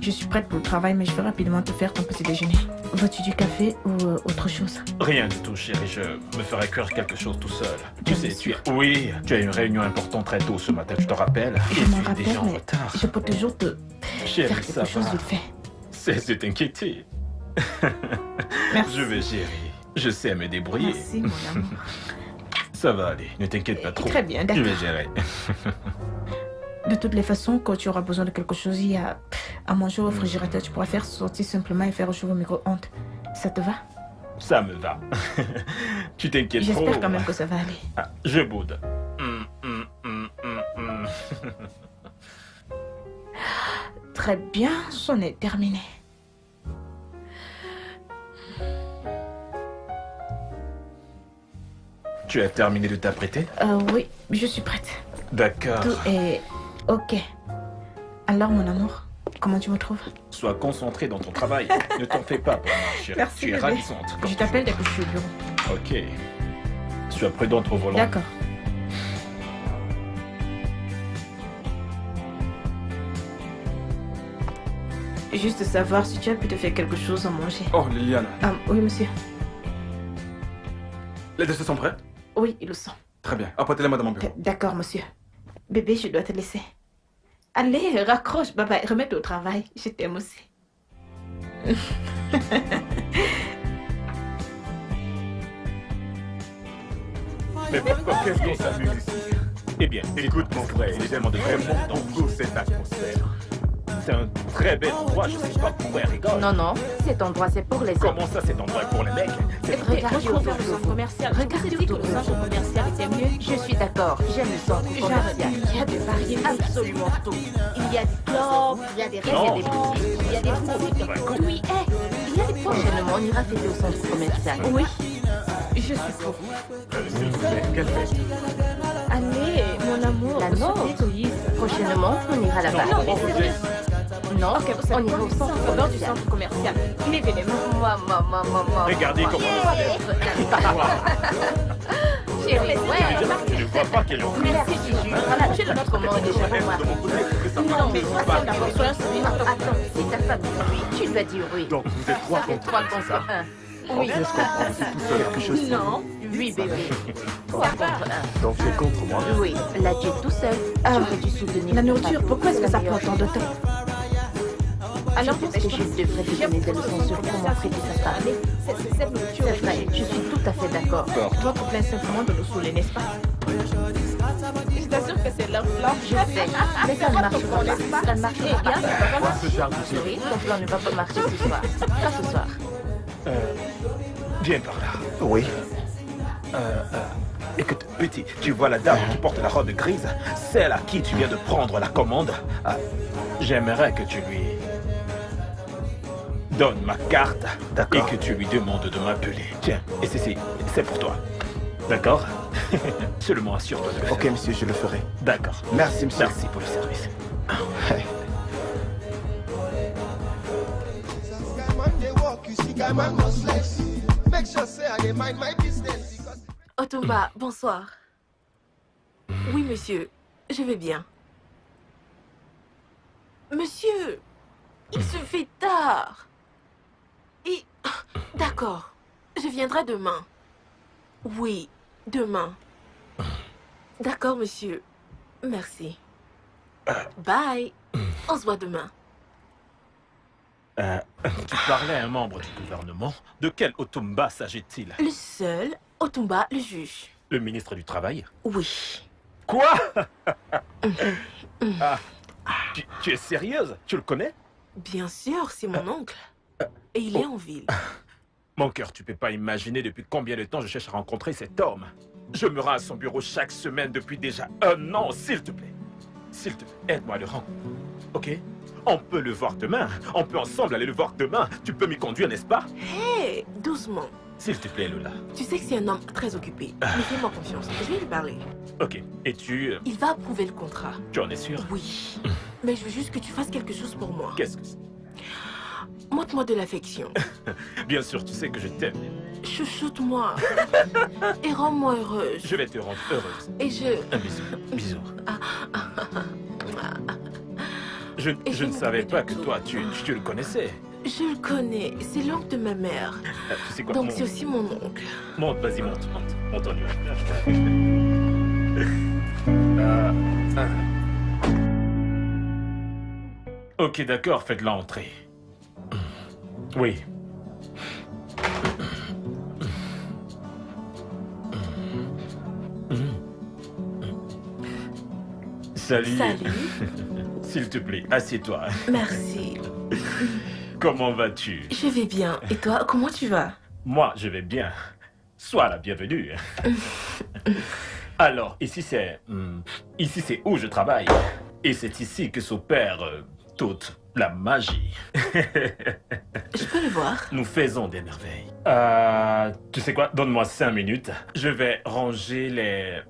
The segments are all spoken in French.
Je suis prête pour le travail, mais je vais rapidement te faire ton petit déjeuner. Veux-tu du café ou autre chose? Rien du tout, chérie. Je me ferai cuire quelque chose tout seul. Tu sais, sûr. Oui, tu as une réunion importante très tôt ce matin, je te rappelle. Je m'en tu es rappelle, déjà en mais retard. je peux toujours te Chérie, faire ça quelque chose va. vite fait. C'est t'inquiéter. Merci. Je vais gérer. Je sais me débrouiller. Merci, mon amour. Ça va aller, ne t'inquiète pas trop. Très bien, Je d'accord. vais gérer. De toutes les façons, quand tu auras besoin de quelque chose, il y a à manger au réfrigérateur. Tu pourras faire sortir simplement et faire chauffer au micro-ondes. Ça te va? Ça me va. Tu t'inquiètes trop. J'espère quand même que ça va aller. Ah, je boude. Très bien, c'en est terminé. Tu as terminé de t'apprêter? Oui, je suis prête. D'accord. Tout est ok. Alors, mon amour, comment tu me trouves? Sois concentré dans ton travail. Ne t'en fais pas pour moi, chérie. Merci, Tu es bébé. ravissante. comme Je t'appelle dès toujours. que je suis au bureau. Ok. Sois prudente au volant. D'accord. Juste savoir si tu as pu te faire quelque chose à manger. Oh, Liliane. Oui, monsieur. Les déchets sont prêts? Oui, ils le sont. Très bien. Apportez-les-moi dans mon bureau. D'accord, monsieur. Bébé, je dois te laisser. Allez, raccroche, bye bye. Remets-toi au travail. Je t'aime aussi. Mais pourquoi qu'est-ce qu'on s'amuse ici? Eh bien, écoute mon frère, il est tellement de vrai monde dans tout cette atmosphère. C'est un très bel endroit, je sais pas pourquoi elle rigole. Non, non, cet endroit c'est pour les hommes. Comment ça, cet endroit est pour les mecs? C'est Regardez autour de vous. commercial. Regardez dit que autour le de centre vous. commercial était mieux. Je suis d'accord, j'aime le centre commercial. Il y a des variétés. Absolument tout. Il y a des clubs, il y a des restos, il y a des boutiques, il y a des fours. Oui, il y a des prochainement, on ira fêter au centre commercial. Oui, je suis pour. Quelle fête? Allez, mon amour, La nôtre. Prochainement, on ira là-bas. Non, Ok, vous savez on ira au centre au bord du commercial. centre commercial. L'événement. Maman. Regardez comment ça Chérie, ouais. Je ne vois pas quelle est Merci, Gigi. Voilà, j'ai le notre mot déjà pour moi. Non, mais sois d'abord, sois un Attends, si ta femme dit oui, tu dois dire oui. Donc vous êtes trois Ça fait contre trois un, c'est contre ça? un. Oui. Est-ce qu'on prend ici tout seul quelque chose? Non. Oui, bébé. 3 contre 1. Donc tu es contre moi? Oui, là tu es tout seul. Tu aurais dû soutenir La ton nourriture, papa. pourquoi est-ce que C'est ça la prend meilleure tant de chose. temps? Alors, je pense que je devrais te donner des leçons sur comment traiter sa femme. Cette nourriture C'est vrai, je suis tout à fait d'accord. Votre plaît simplement de nous saouler, n'est-ce pas? Je t'assure que c'est leur plan. Je sais, mais ça ne marchera pas. Ça ne marchera pas. Chérie, ton plan ne va pas marcher ce soir. Pas ce soir. Viens par là. Oui. Écoute, petit, tu vois la dame qui porte la robe grise? Celle à qui tu viens de prendre la commande? J'aimerais que tu lui donnes ma carte et D'accord. que tu lui demandes de m'appeler. Tiens, et c'est pour toi. D'accord? Seulement assure-toi de le faire. Ok, monsieur, je le ferai. D'accord. Merci, monsieur. Merci pour le service. Otumba, bonsoir. Oui, monsieur, je vais bien. Monsieur, il se fait tard. Et... D'accord, je viendrai demain. Oui, demain. D'accord, monsieur. Merci. Bye. On se voit demain. Tu parlais à un membre du gouvernement. De quel Otumba s'agit-il? Le seul, Otumba, le juge. Le ministre du Travail? Oui. Quoi? Tu es sérieuse? Tu le connais? Bien sûr, c'est mon oncle. Et il est en ville. Mon cœur, tu peux pas imaginer depuis combien de temps je cherche à rencontrer cet homme. Je me rends à son bureau chaque semaine depuis déjà 1 an, s'il te plaît. S'il te plaît, aide-moi à le rendre. Ok? On peut le voir demain. On peut ensemble aller le voir demain. Tu peux m'y conduire, n'est-ce pas? Hé, doucement. S'il te plaît, Lola. Tu sais que c'est un homme très occupé. Mais fais-moi confiance. Je vais lui parler. Ok. Et tu Il va approuver le contrat. en es sûr? Oui. Mais je veux juste que tu fasses quelque chose pour moi. Qu'est-ce que c'est? Montre-moi de l'affection. Bien sûr, tu sais que je t'aime. Chouchoute-moi. Et rends-moi heureuse. Je vais te rendre heureuse. Et je... Un bisou. Bisous. Je ne savais pas que toi, tu le connaissais. Je le connais, c'est l'oncle de ma mère. Tu sais quoi? Donc c'est aussi mon oncle. Monte, vas-y, monte, on y va. Ok, d'accord, faites-la entrer. Oui. Salut. Salut. S'il te plaît, assieds-toi. Merci. Comment vas-tu? Je vais bien. Et toi, comment tu vas? Moi, je vais bien. Sois la bienvenue. Alors, ici c'est où je travaille. Et c'est ici que s'opère toute la magie. Je peux le voir? Nous faisons des merveilles. Tu sais quoi? Donne-moi 5 minutes. Je vais ranger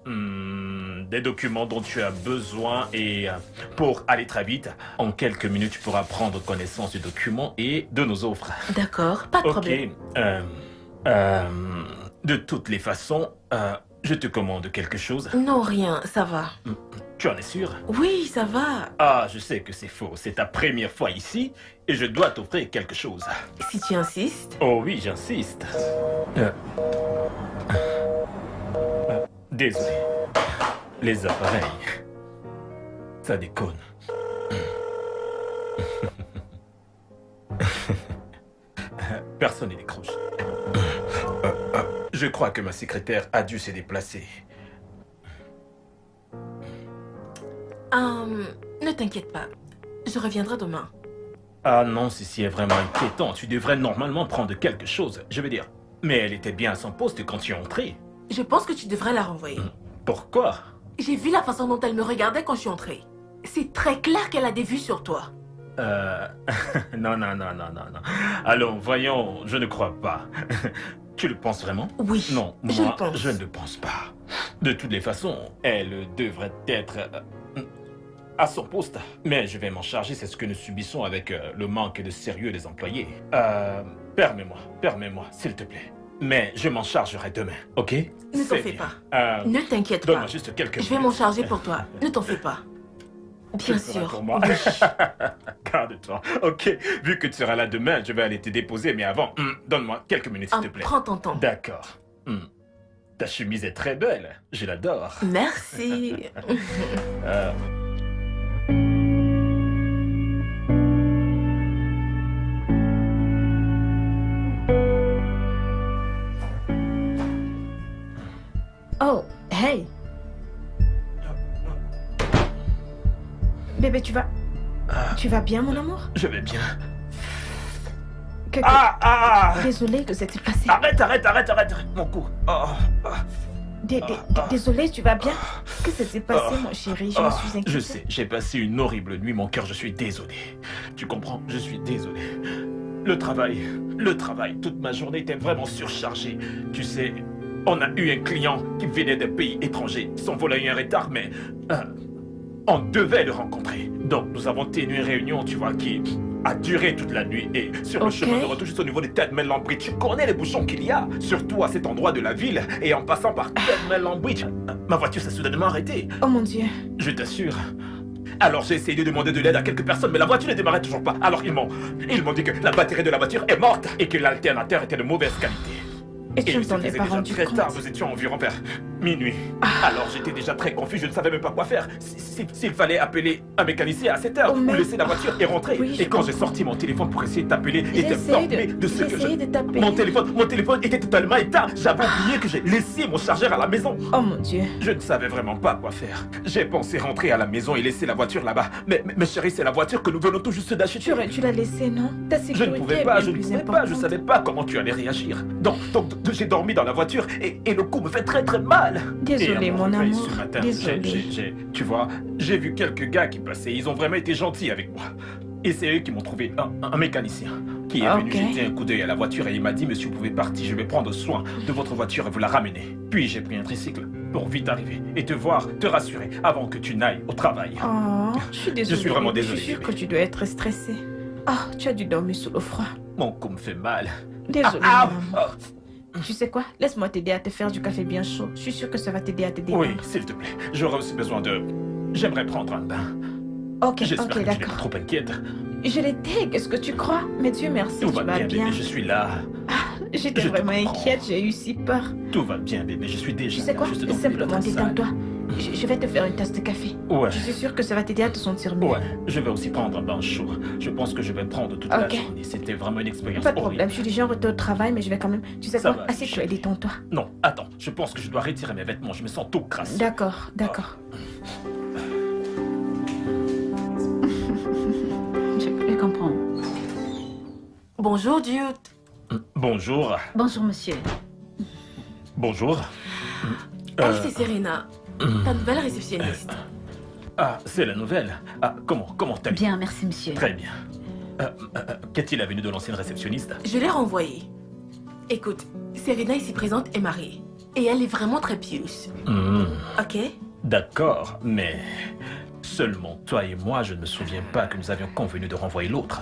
des documents dont tu as besoin et pour aller très vite, en quelques minutes, tu pourras prendre connaissance du document et de nos offres. D'accord, pas de problème. De toutes les façons, je te commande quelque chose. Non, rien, ça va. Tu en es sûr? Oui, ça va. Ah, je sais que c'est faux. C'est ta première fois ici et je dois t'offrir quelque chose. Si tu insistes. Oh oui, j'insiste. Désolé. Les appareils. Ça déconne. Personne n'y décroche. Je crois que ma secrétaire a dû se déplacer. Ne t'inquiète pas. Je reviendrai demain. Ah non, ceci est vraiment inquiétant. Tu devrais normalement prendre quelque chose. Je veux dire, mais elle était bien à son poste quand tu es entré. Je pense que tu devrais la renvoyer. Pourquoi? J'ai vu la façon dont elle me regardait quand je suis entrée. C'est très clair qu'elle a des vues sur toi. Non. Allons, voyons, je ne crois pas. Tu le penses vraiment? Oui, Non, je le moi, pense. je ne le pense pas. De toutes les façons, elle devrait être à son poste. Mais je vais m'en charger, c'est ce que nous subissons avec le manque de sérieux des employés. Permets-moi, s'il te plaît. Mais je m'en chargerai demain, ok? Ne t'en C'est fais bien. pas. Ne t'inquiète pas. Donne-moi juste quelques Je vais minutes. m'en charger pour toi. Ne t'en fais pas. Tu le Bien feras sûr. pour moi. Oui. Garde-toi. Ok, vu que tu seras là demain, je vais aller te déposer, mais avant, donne-moi quelques minutes, s'il te plaît. Prends ton temps. D'accord. Ta chemise est très belle. Je l'adore. Merci. Oh, hey. Bébé, tu vas bien, mon amour? Je vais bien. Désolée que ça t'est passé. Arrête, mon cou. Désolée, tu vas bien? Qu'est-ce qui s'est passé, mon chéri? Je me suis inquiétée. Je sais, j'ai passé une horrible nuit, mon cœur, je suis désolé. Tu comprends? Je suis désolé. Le travail, toute ma journée était vraiment surchargée. Tu sais, on a eu un client qui venait d'un pays étranger. Son vol a eu un retard, mais on devait le rencontrer. Donc, nous avons tenu une réunion, tu vois, qui a duré toute la nuit. Et sur le chemin de retour, juste au niveau de Tedman-Lambridge, tu connais les bouchons qu'il y a, surtout à cet endroit de la ville. Et en passant par Tedman-Lambridge, ma voiture s'est soudainement arrêtée. Oh mon Dieu. Je t'assure. Alors j'ai essayé de demander de l'aide à quelques personnes, mais la voiture ne démarrait toujours pas. Alors ils m'ont dit que la batterie de la voiture est morte et que l'alternateur était de mauvaise qualité. Et tu ne t'en es pas rendu très compte? tard, nous étions environ vers minuit. Alors j'étais déjà très confus, je ne savais même pas quoi faire. S'il fallait appeler un mécanicien à 7 heures ou laisser la voiture et rentrer. Oui, et quand j'ai sorti mon téléphone pour essayer de t'appeler et t'informer de ce que de t'appeler. Mon téléphone était totalement éteint. J'avais oublié que j'ai laissé mon chargeur à la maison. Oh mon Dieu. Je ne savais vraiment pas quoi faire. J'ai pensé rentrer à la maison et laisser la voiture là-bas. Mais chérie, c'est la voiture que nous venons tout juste d'acheter. Tu l'as laissée, non? Ta Je sécurité ne pouvais pas, est je savais pas comment tu allais réagir. Donc j'ai dormi dans la voiture et le coup me fait très très mal. Désolé, Et à mon réveil amour. ce matin, Désolé. tu vois, j'ai vu quelques gars qui passaient. Ils ont vraiment été gentils avec moi. Et c'est eux qui m'ont trouvé un mécanicien qui est venu jeter un coup d'œil à la voiture et il m'a dit: monsieur, vous pouvez partir, je vais prendre soin de votre voiture et vous la ramener. Puis j'ai pris un tricycle pour vite arriver et te rassurer avant que tu n'ailles au travail. Oh, je suis désolée. Je suis vraiment désolé. Je suis sûre que tu dois être stressée. Ah, tu as dû dormir sous le froid. Mon cou me fait mal. Désolée, mon amour. Tu sais quoi? Laisse-moi t'aider à te faire du café bien chaud. Je suis sûre que ça va t'aider à te détendre. Oui, s'il te plaît. J'aurais aussi besoin de... J'aimerais prendre un bain. Ok, J'espère ok, que tu n'es pas d'accord. trop inquiète. Je l'étais, qu'est-ce que tu crois? Mais Dieu merci, Tout tu va vas bien, bien. bébé, je suis là. J'étais Je te vraiment comprends. inquiète, j'ai eu si peur. Tout va bien, bébé, je suis déjà Tu sais là, quoi? juste dans le Simplement milieu de la détends-toi. salle. Je vais te faire une tasse de café. Ouais. Je suis sûre que ça va t'aider à te sentir mieux. Ouais, je vais aussi prendre un bain chaud. Je pense que je vais prendre toute la Ok. journée. C'était vraiment une expérience Pas de horrible. problème, je suis déjà en retour au travail, mais je vais quand même... Tu sais Ça quoi? va, Assieds-toi et chérie. détends-toi. Non, attends, je pense que je dois retirer mes vêtements. Je me sens tout crasse. D'accord, d'accord. Je comprends. Bonjour, Jude. Bonjour. Bonjour, monsieur. Bonjour. Elle, c'est Serena, ta nouvelle réceptionniste. Ah, c'est la nouvelle. Ah, comment t'as Bien, merci, monsieur. Très bien. Qu'est-il advenu de l'ancienne réceptionniste? Je l'ai renvoyée. Écoute, Serena ici présente est mariée. Et elle est vraiment très pieuse. Ok? D'accord, mais seulement toi et moi, je ne me souviens pas que nous avions convenu de renvoyer l'autre.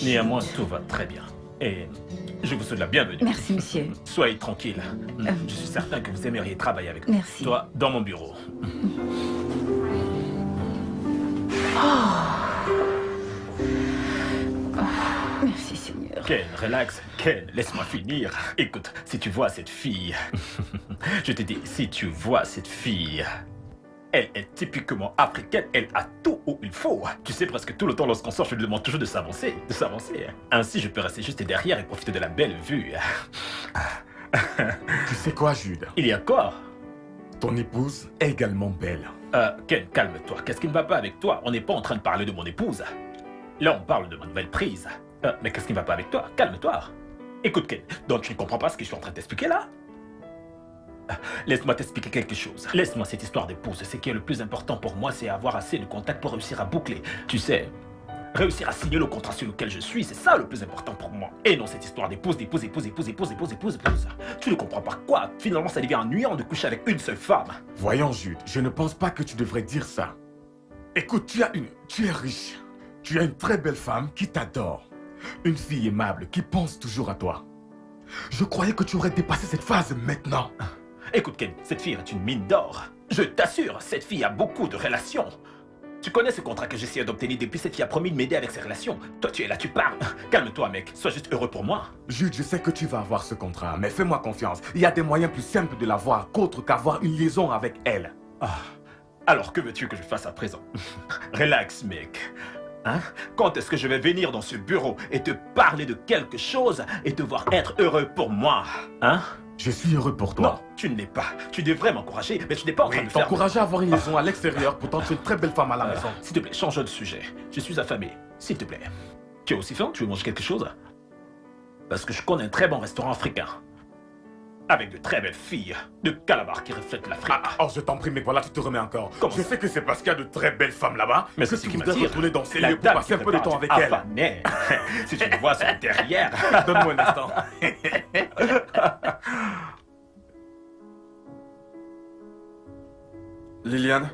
Néanmoins, tout va très bien. Et je vous souhaite la bienvenue. Merci, monsieur. Soyez tranquille. Je suis certain que vous aimeriez travailler avec Merci. toi dans mon bureau. Merci, Seigneur. Ken, relax. Ken, laisse-moi finir. Écoute, si tu vois cette fille... je te dis, si tu vois cette fille... Elle est typiquement africaine, elle a tout où il faut. Tu sais, presque tout le temps lorsqu'on sort, je lui demande toujours de s'avancer, Ainsi, je peux rester juste derrière et profiter de la belle vue. Tu sais quoi, Jude? Il y a quoi? Ton épouse est également belle. Ken, calme-toi. Qu'est-ce qui ne va pas avec toi? On n'est pas en train de parler de mon épouse. Là, on parle de ma nouvelle prise. Mais qu'est-ce qui ne va pas avec toi? Calme-toi. Écoute, Ken, donc tu ne comprends pas ce que je suis en train de t'expliquer là? Laisse-moi t'expliquer quelque chose. Laisse-moi cette histoire d'épouse. Ce qui est le plus important pour moi, c'est avoir assez de contacts pour réussir à boucler. Tu sais, réussir à signer le contrat sur lequel je suis, c'est ça le plus important pour moi. Et non cette histoire d'épouse. Tu ne comprends pas quoi? Finalement, ça devient ennuyant de coucher avec une seule femme. Voyons, Jude, je ne pense pas que tu devrais dire ça. Écoute, tu es riche. Tu as une très belle femme qui t'adore. Une fille aimable qui pense toujours à toi. Je croyais que tu aurais dépassé cette phase maintenant. Écoute, Ken, cette fille est une mine d'or. Je t'assure, cette fille a beaucoup de relations. Tu connais ce contrat que j'essayais d'obtenir depuis cette fille a promis de m'aider avec ses relations. Toi, tu es là, tu parles. Calme-toi, mec. Sois juste heureux pour moi. Jude, je sais que tu vas avoir ce contrat, mais fais-moi confiance. Il y a des moyens plus simples de l'avoir qu'autre qu'avoir une liaison avec elle. Alors, que veux-tu que je fasse à présent? Relax, mec. Hein? Quand est-ce que je vais venir dans ce bureau et te parler de quelque chose et devoir être heureux pour moi? Hein? Je suis heureux pour toi. Non, tu ne l'es pas. Tu devrais m'encourager, mais tu n'es pas en train de faire... T'encourager à avoir une liaison à l'extérieur, pourtant tu es une très belle femme à la maison. S'il te plaît, change de sujet. Je suis affamé. S'il te plaît. Tu as aussi faim? Tu veux manger quelque chose? Parce que je connais un très bon restaurant africain. Avec de très belles filles. De calamars qui reflètent l'Afrique. Oh, je t'en prie, mais voilà, tu te remets encore. Comment Je ça? sais que c'est parce qu'il y a de très belles femmes là-bas Mais que c'est ce tu qui voudrais m'attire. retourner dans ces La lieux pour dame passer un qui peu de prépare temps du avec elle. affamé. Si tu me vois sur derrière. Donne-moi un instant. Liliane,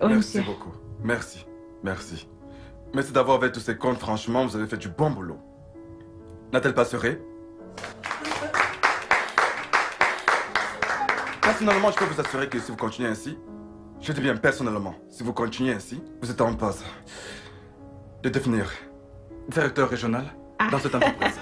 Oui, merci monsieur. beaucoup. Merci, merci. Merci d'avoir fait tous ces comptes. Franchement, vous avez fait du bon boulot. N'a-t-elle pas serré? Personnellement, je peux vous assurer que si vous continuez ainsi, je dis bien personnellement, si vous continuez ainsi, vous êtes en passe de devenir directeur régional dans cette entreprise.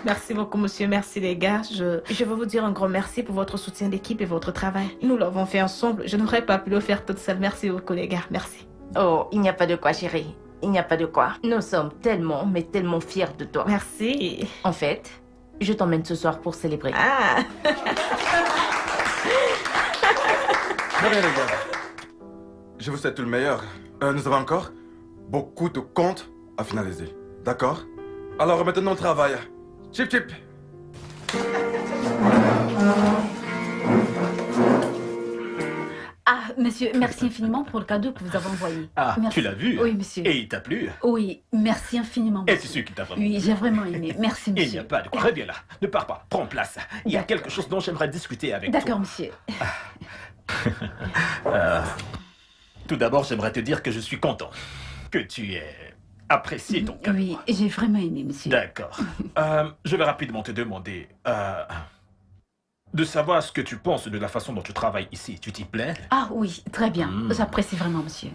Merci beaucoup, monsieur. Merci, les gars. Je veux vous dire un grand merci pour votre soutien d'équipe et votre travail. Nous l'avons fait ensemble. Je n'aurais pas pu le faire toute seule. Merci beaucoup, les gars. Merci. Oh, il n'y a pas de quoi, chérie. Il n'y a pas de quoi. Nous sommes tellement, mais tellement fiers de toi. Merci. En fait, je t'emmène ce soir pour célébrer. Ah. Très bien, les gars. Je vous souhaite tout le meilleur. Nous avons encore beaucoup de comptes à finaliser. D'accord? Alors maintenant au travail. Chip chip. Ah, monsieur, merci infiniment pour le cadeau que vous avez envoyé. Ah, Merci. tu l'as vu? Oui, monsieur. Et il t'a plu? Oui, merci infiniment. Et monsieur. c'est sûr qu'il t'a vraiment Oui, j'ai vraiment aimé. Merci, Il n'y monsieur. a pas de quoi. Reviens là. Ne pars pas. Prends place. Il y a D'accord. quelque chose dont j'aimerais discuter avec toi. D'accord, monsieur. Tout d'abord, j'aimerais te dire que je suis content que tu aies apprécié ton cadeau. Oui, j'ai vraiment aimé, monsieur. D'accord. Je vais rapidement te demander... de savoir ce que tu penses de la façon dont tu travailles ici. Tu t'y plais? Ah oui, très bien. J'apprécie vraiment, monsieur.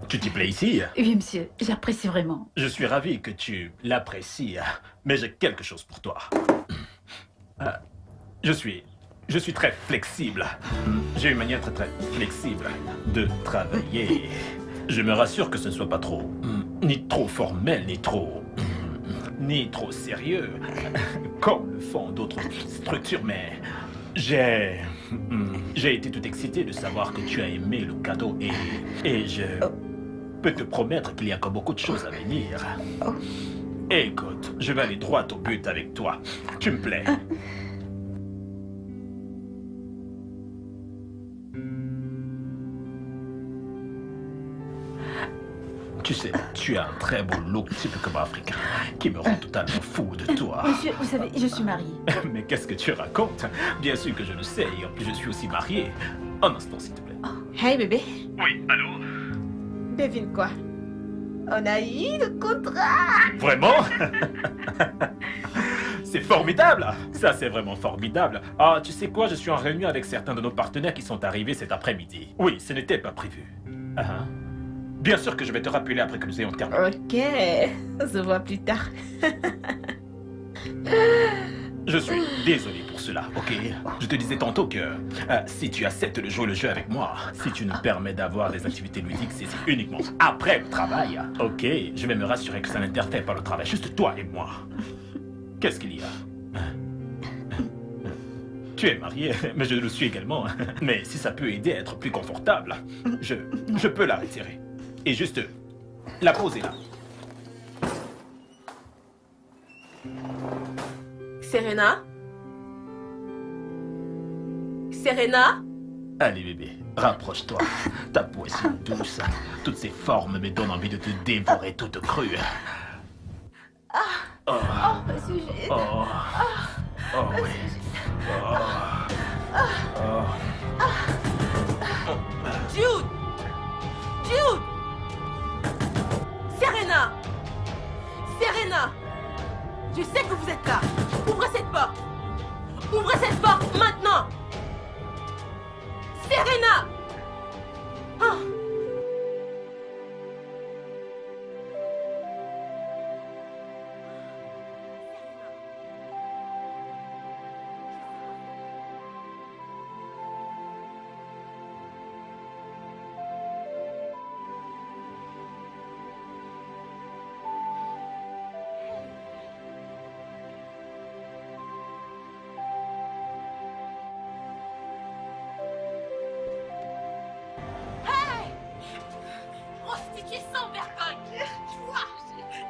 Tu t'y plais ici? Oui, monsieur, j'apprécie vraiment. Je suis ravi que tu l'apprécies, mais j'ai quelque chose pour toi. Je suis très flexible. J'ai une manière très flexible de travailler. Je me rassure que ce ne soit pas trop, ni trop formel, ni trop sérieux, comme le font d'autres structures, mais j'ai été tout excité de savoir que tu as aimé le cadeau et je peux te promettre qu'il y a encore beaucoup de choses à venir. Écoute, je vais aller droit au but avec toi. Tu me plais. Tu sais, tu as un très beau look typiquement africain qui me rend totalement fou de toi. Monsieur, vous savez, je suis mariée. Mais qu'est-ce que tu racontes? Bien sûr que je le sais, et en plus je suis aussi marié. Un instant, s'il te plaît. Hey bébé, Oui, allô? devine quoi? On a eu le contrat. Vraiment? C'est formidable! Ça, c'est vraiment formidable. Ah, tu sais quoi? Je suis en réunion avec certains de nos partenaires qui sont arrivés cet après-midi. Oui, ce n'était pas prévu. Bien sûr que je vais te rappeler après que nous ayons terminé. Ok, on se voit plus tard. Je suis désolé pour cela, ok? Je te disais tantôt que si tu acceptes de jouer le jeu avec moi, si tu nous permets d'avoir des activités ludiques, c'est uniquement après le travail, ok? Je vais me rassurer que ça n'interfère pas le travail, juste toi et moi. Qu'est-ce qu'il y a? Tu es marié, mais je le suis également. Mais si ça peut aider à être plus confortable, je peux la retirer. Et juste la poser là. Serena? Serena? Allez bébé, rapproche-toi. Ta peau est si douce. Toutes ces formes me donnent envie de te dévorer toute crue. Oh, monsieur, j'ai... Oh oui. Jude! Jude! Serena! Serena! Je sais que vous êtes là. Ouvrez cette porte. Ouvrez cette porte maintenant. Serena! Ah. Prostituée sans vergogne! Toi,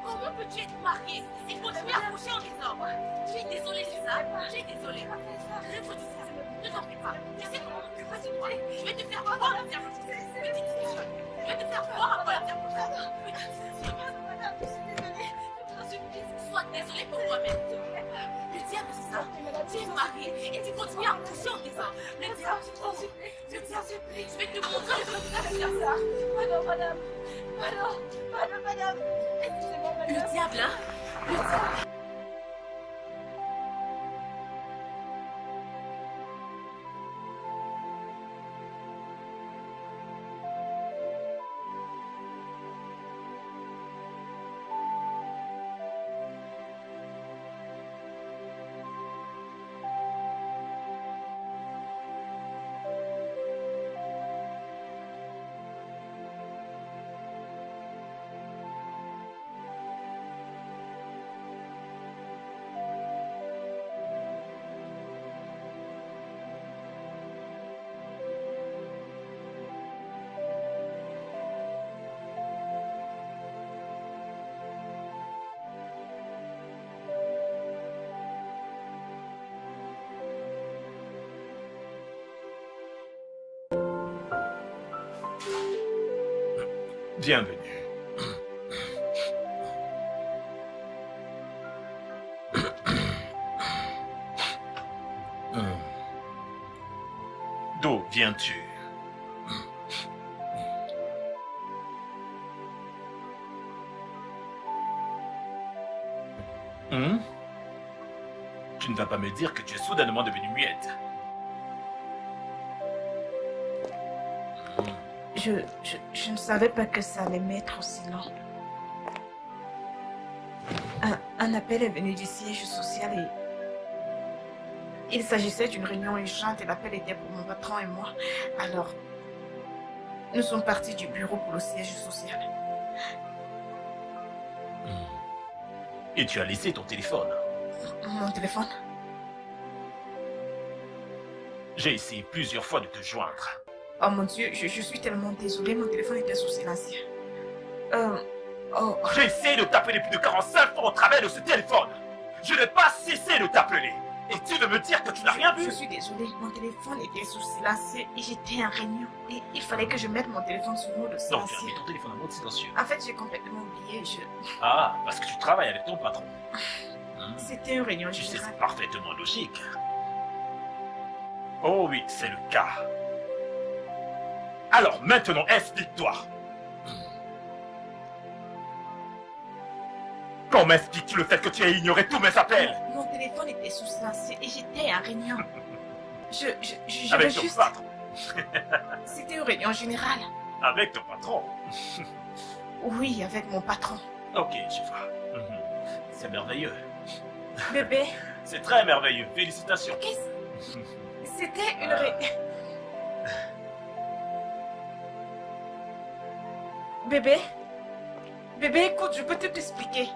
comment peux-tu être mariée et continuer à coucher en désordre? J'ai désolé, Lisa. J'ai désolé. Ne t'en fais pas. Tu sais comment m'occuper de toi. Je vais te faire voir la terre. Petite fille. Je vais te faire voir à quoi la terre. Petite fille. Madame, je suis désolée. Sois désolée pour toi-même. Le diable, c'est ça. Tu es mariée et tu continues à coucher en désordre. Le diable, je t'en supplie. Je vais te montrer le visage de ça. Madame. Excusez-moi, madame. Le diable, hein? Le diable. Bienvenue. D'où viens-tu? Tu ne vas pas me dire que tu es soudainement devenue muette. Je ne savais pas que ça allait m'être aussi long. Un appel est venu du siège social et il s'agissait d'une réunion urgente et l'appel était pour mon patron et moi. Alors, nous sommes partis du bureau pour le siège social. Et tu as laissé ton téléphone. Mon téléphone? J'ai essayé plusieurs fois de te joindre. Oh mon Dieu, je suis tellement désolée, mon téléphone était sous silencieux. J'ai essayé de t'appeler plus de 45 fois au travers de ce téléphone. Je n'ai pas cessé de t'appeler. Et tu veux me dire que tu n'as rien vu? Je suis désolée, mon téléphone était sous silencieux et j'étais en réunion. Et il fallait que je mette mon téléphone sous mode Donc tu silencieux. as mis ton téléphone en mode silencieux. En fait, j'ai complètement oublié. Ah, parce que tu travailles avec ton patron. C'était une réunion Tu sais, générale. c'est parfaitement logique. Oh oui, c'est le cas. Alors maintenant, explique-toi. Comment expliques-tu le fait que tu aies ignoré tous mes appels? Mon téléphone était sous silencieux et j'étais en réunion. Je Avec vais ton juste... patron. C'était une réunion générale. Avec ton patron. Oui, avec mon patron. Ok, je vois. C'est merveilleux. Bébé, C'est très merveilleux. Félicitations. c'était une réunion... Bébé, écoute, je peux t'expliquer.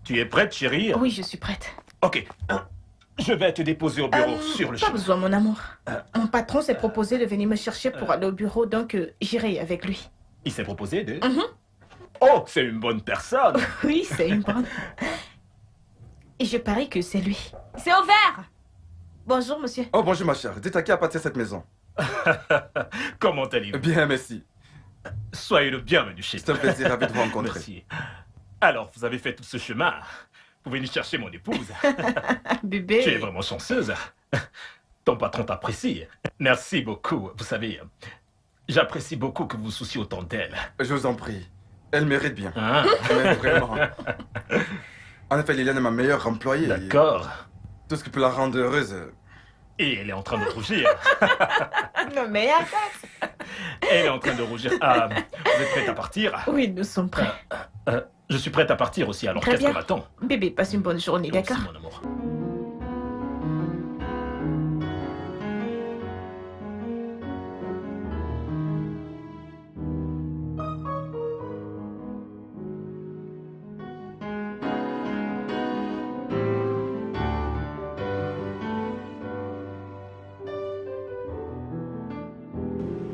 Tu es prête, chérie? Oui, je suis prête. Ok. Je vais te déposer au bureau sur le Pas chemin. besoin, mon amour. Mon patron s'est proposé de venir me chercher pour aller au bureau, donc j'irai avec lui. Il s'est proposé de... Oh, c'est une bonne personne. Oui, c'est une bonne. Et je parie que c'est lui. C'est ouvert. Bonjour, monsieur. Oh, bonjour ma chère. Dites à qui appartient cette maison? Comment allez-vous? Bien, merci. Soyez le bienvenu chez C'est un plaisir ravi de vous rencontrer. Merci. Alors, vous avez fait tout ce chemin pour venir chercher mon épouse. Bébé. Tu es vraiment chanceuse. Ton patron t'apprécie. Merci beaucoup. Vous savez, j'apprécie beaucoup que vous vous souciez autant d'elle. Je vous en prie. Elle mérite bien. Ah, Mais vraiment. En effet, Liliane est ma meilleure employée. d'accord. Tout ce qui peut la rendre heureuse. Et elle est en train de rougir. Non, mais arrête. Elle est en train de rougir. Ah, vous êtes prête à partir? Oui, nous sommes prêts. Je suis prête à partir aussi, alors Très qu'est-ce bien. qu'on attend? Bébé, passe une bonne journée, Merci, d'accord? mon amour.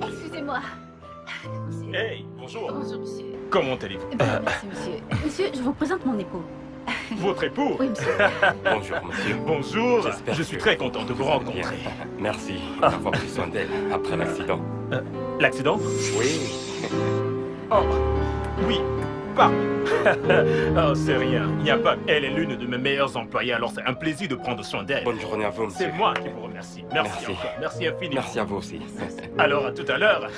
Excusez-moi. Monsieur. Hey, bonjour. Bonjour, monsieur. Comment allez-vous? Merci, monsieur. Monsieur, je vous présente mon époux. Votre époux? Oui, monsieur. Bonjour, monsieur. Bonjour, J'espère je suis que très content de vous Bien. rencontrer. Merci d'avoir pris soin d'elle après l'accident. L'accident? Oui. Oh, oui, pardon. Oh, c'est rien, il n'y a pas... Elle est l'une de mes meilleures employées, alors c'est un plaisir de prendre soin d'elle. Bonne journée à vous, monsieur. C'est moi qui vous remercie. Merci, Merci. encore, merci infiniment. Merci à vous aussi. Alors, à tout à l'heure.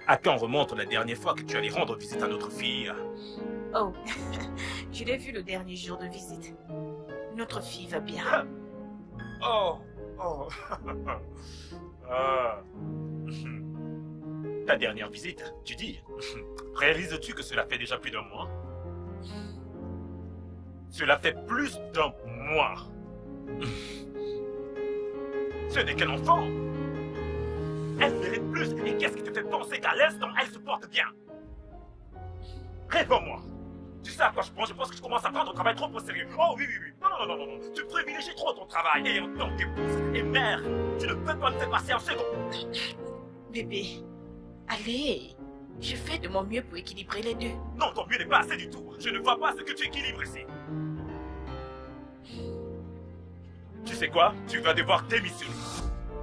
À quand remonte la dernière fois que tu allais rendre visite à notre fille? Oh, je l'ai vu le dernier jour de visite. Notre fille va bien. Oh, oh. Ah. Ta dernière visite, tu dis? Réalises-tu que cela fait déjà plus d'un mois? Cela fait plus d'un mois. Ce n'est qu'un enfant. Elle mérite plus. Et qu'est-ce qui te fait penser qu'à l'instant, elle se porte bien? Réponds-moi. Tu sais à quoi je pense? Je pense que je commence à prendre ton travail trop au sérieux. Oh oui, oui, oui. Non, non, non, non, non. Tu privilégies trop ton travail. Et en tant qu'épouse et mère, tu ne peux pas me faire passer en second. Bébé, allez. Je fais de mon mieux pour équilibrer les deux. Non, ton mieux n'est pas assez du tout. Je ne vois pas ce que tu équilibres ici. Tu sais quoi? Tu vas devoir démissionner.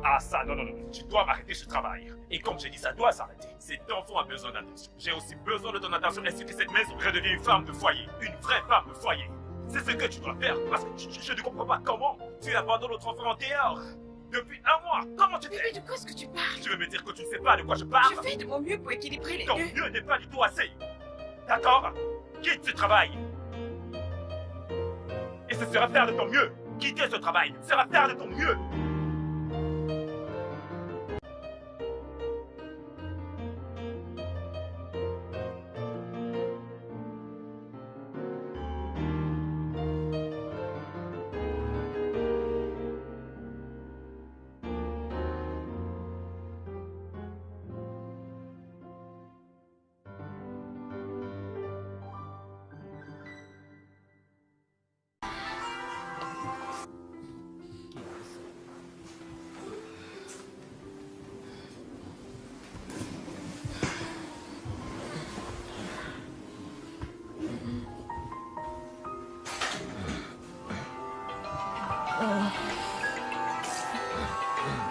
Ah ça, non, non, non. Tu dois m'arrêter ce travail. Et comme j'ai dit, ça doit s'arrêter. Cet enfant a besoin d'attention. J'ai aussi besoin de ton attention ainsi que cette maison redevient une femme de foyer. Une vraie femme de foyer. C'est ce que tu dois faire. Parce que je ne comprends pas comment tu abandonnes notre enfant en dehors. Depuis un mois. Comment tu fais? Bébé, de quoi est-ce que tu parles? Tu veux me dire que tu ne sais pas de quoi je parle? Je fais de mon mieux pour équilibrer les Ton deux. mieux n'est pas du tout assez. D'accord? Quitte ce travail. Et ce sera faire de ton mieux. Quitter ce travail sera faire de ton mieux.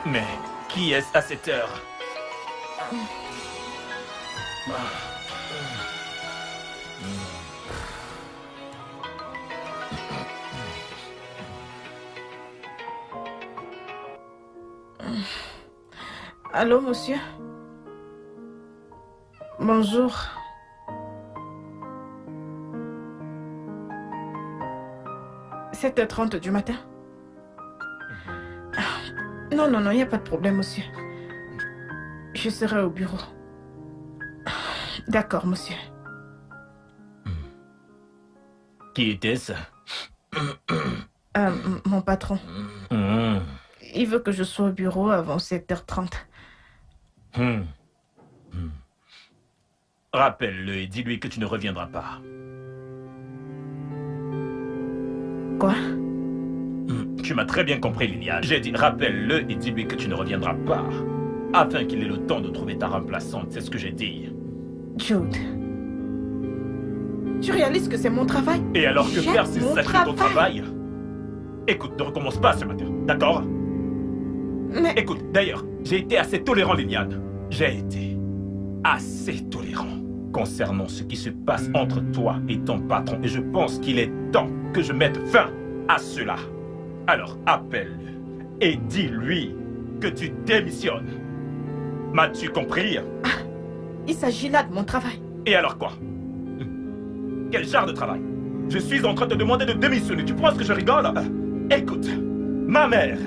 Mais qui est-ce à cette heure? Allô, monsieur? Bonjour. « 7h30 du matin. Non, non, non, il n'y a pas de problème, monsieur. Je serai au bureau. D'accord, monsieur. Qui était-ce? Mon patron. Il veut que je sois au bureau avant 7h30. Rappelle-le et dis-lui que tu ne reviendras pas. Quoi? Tu m'as très bien compris, Liliane. J'ai dit rappelle-le et dis-lui que tu ne reviendras pas. Afin qu'il ait le temps de trouver ta remplaçante, c'est ce que j'ai dit. Jude. Tu réalises que c'est mon travail? Et alors que J'aime faire si mon c'est ton travail? Écoute, ne recommence pas ce matin, d'accord? Mais... Écoute, d'ailleurs, j'ai été assez tolérant, Liliane. J'ai été assez tolérant concernant ce qui se passe entre toi et ton patron. Et je pense qu'il est temps que je mette fin à cela. Alors, appelle-le et dis-lui que tu démissionnes. M'as-tu compris? Il s'agit là de mon travail. Et alors quoi? Quel genre de travail? Je suis en train de te demander de démissionner. Tu penses que je rigole? Écoute, ma mère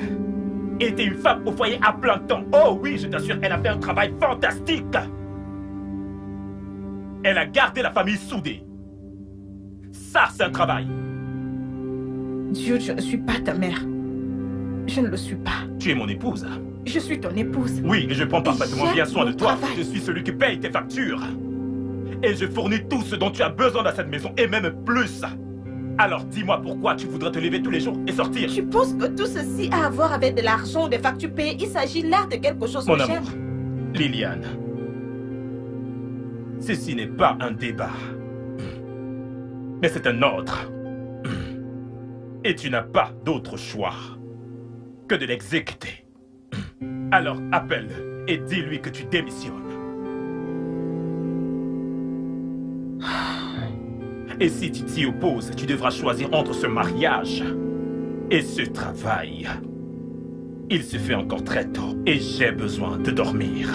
était une femme au foyer à plein temps. Oh oui, je t'assure, elle a fait un travail fantastique. Elle a gardé la famille soudée. Ça, c'est un travail. Dieu, je ne suis pas ta mère. Je ne le suis pas. Tu es mon épouse. Je suis ton épouse. Oui, et je prends parfaitement bien soin de toi. Travail. Je suis celui qui paye tes factures. Et je fournis tout ce dont tu as besoin dans cette maison, et même plus. Alors dis-moi pourquoi tu voudrais te lever tous les jours et sortir. Tu penses que tout ceci a à voir avec de l'argent ou des factures payées? Il s'agit là de quelque chose Mon que amour, j'aime. Liliane, ceci n'est pas un débat, mais c'est un ordre. Et tu n'as pas d'autre choix que de l'exécuter. Alors appelle-le et dis-lui que tu démissionnes. Et si tu t'y opposes, tu devras choisir entre ce mariage et ce travail. Il se fait encore très tôt et j'ai besoin de dormir.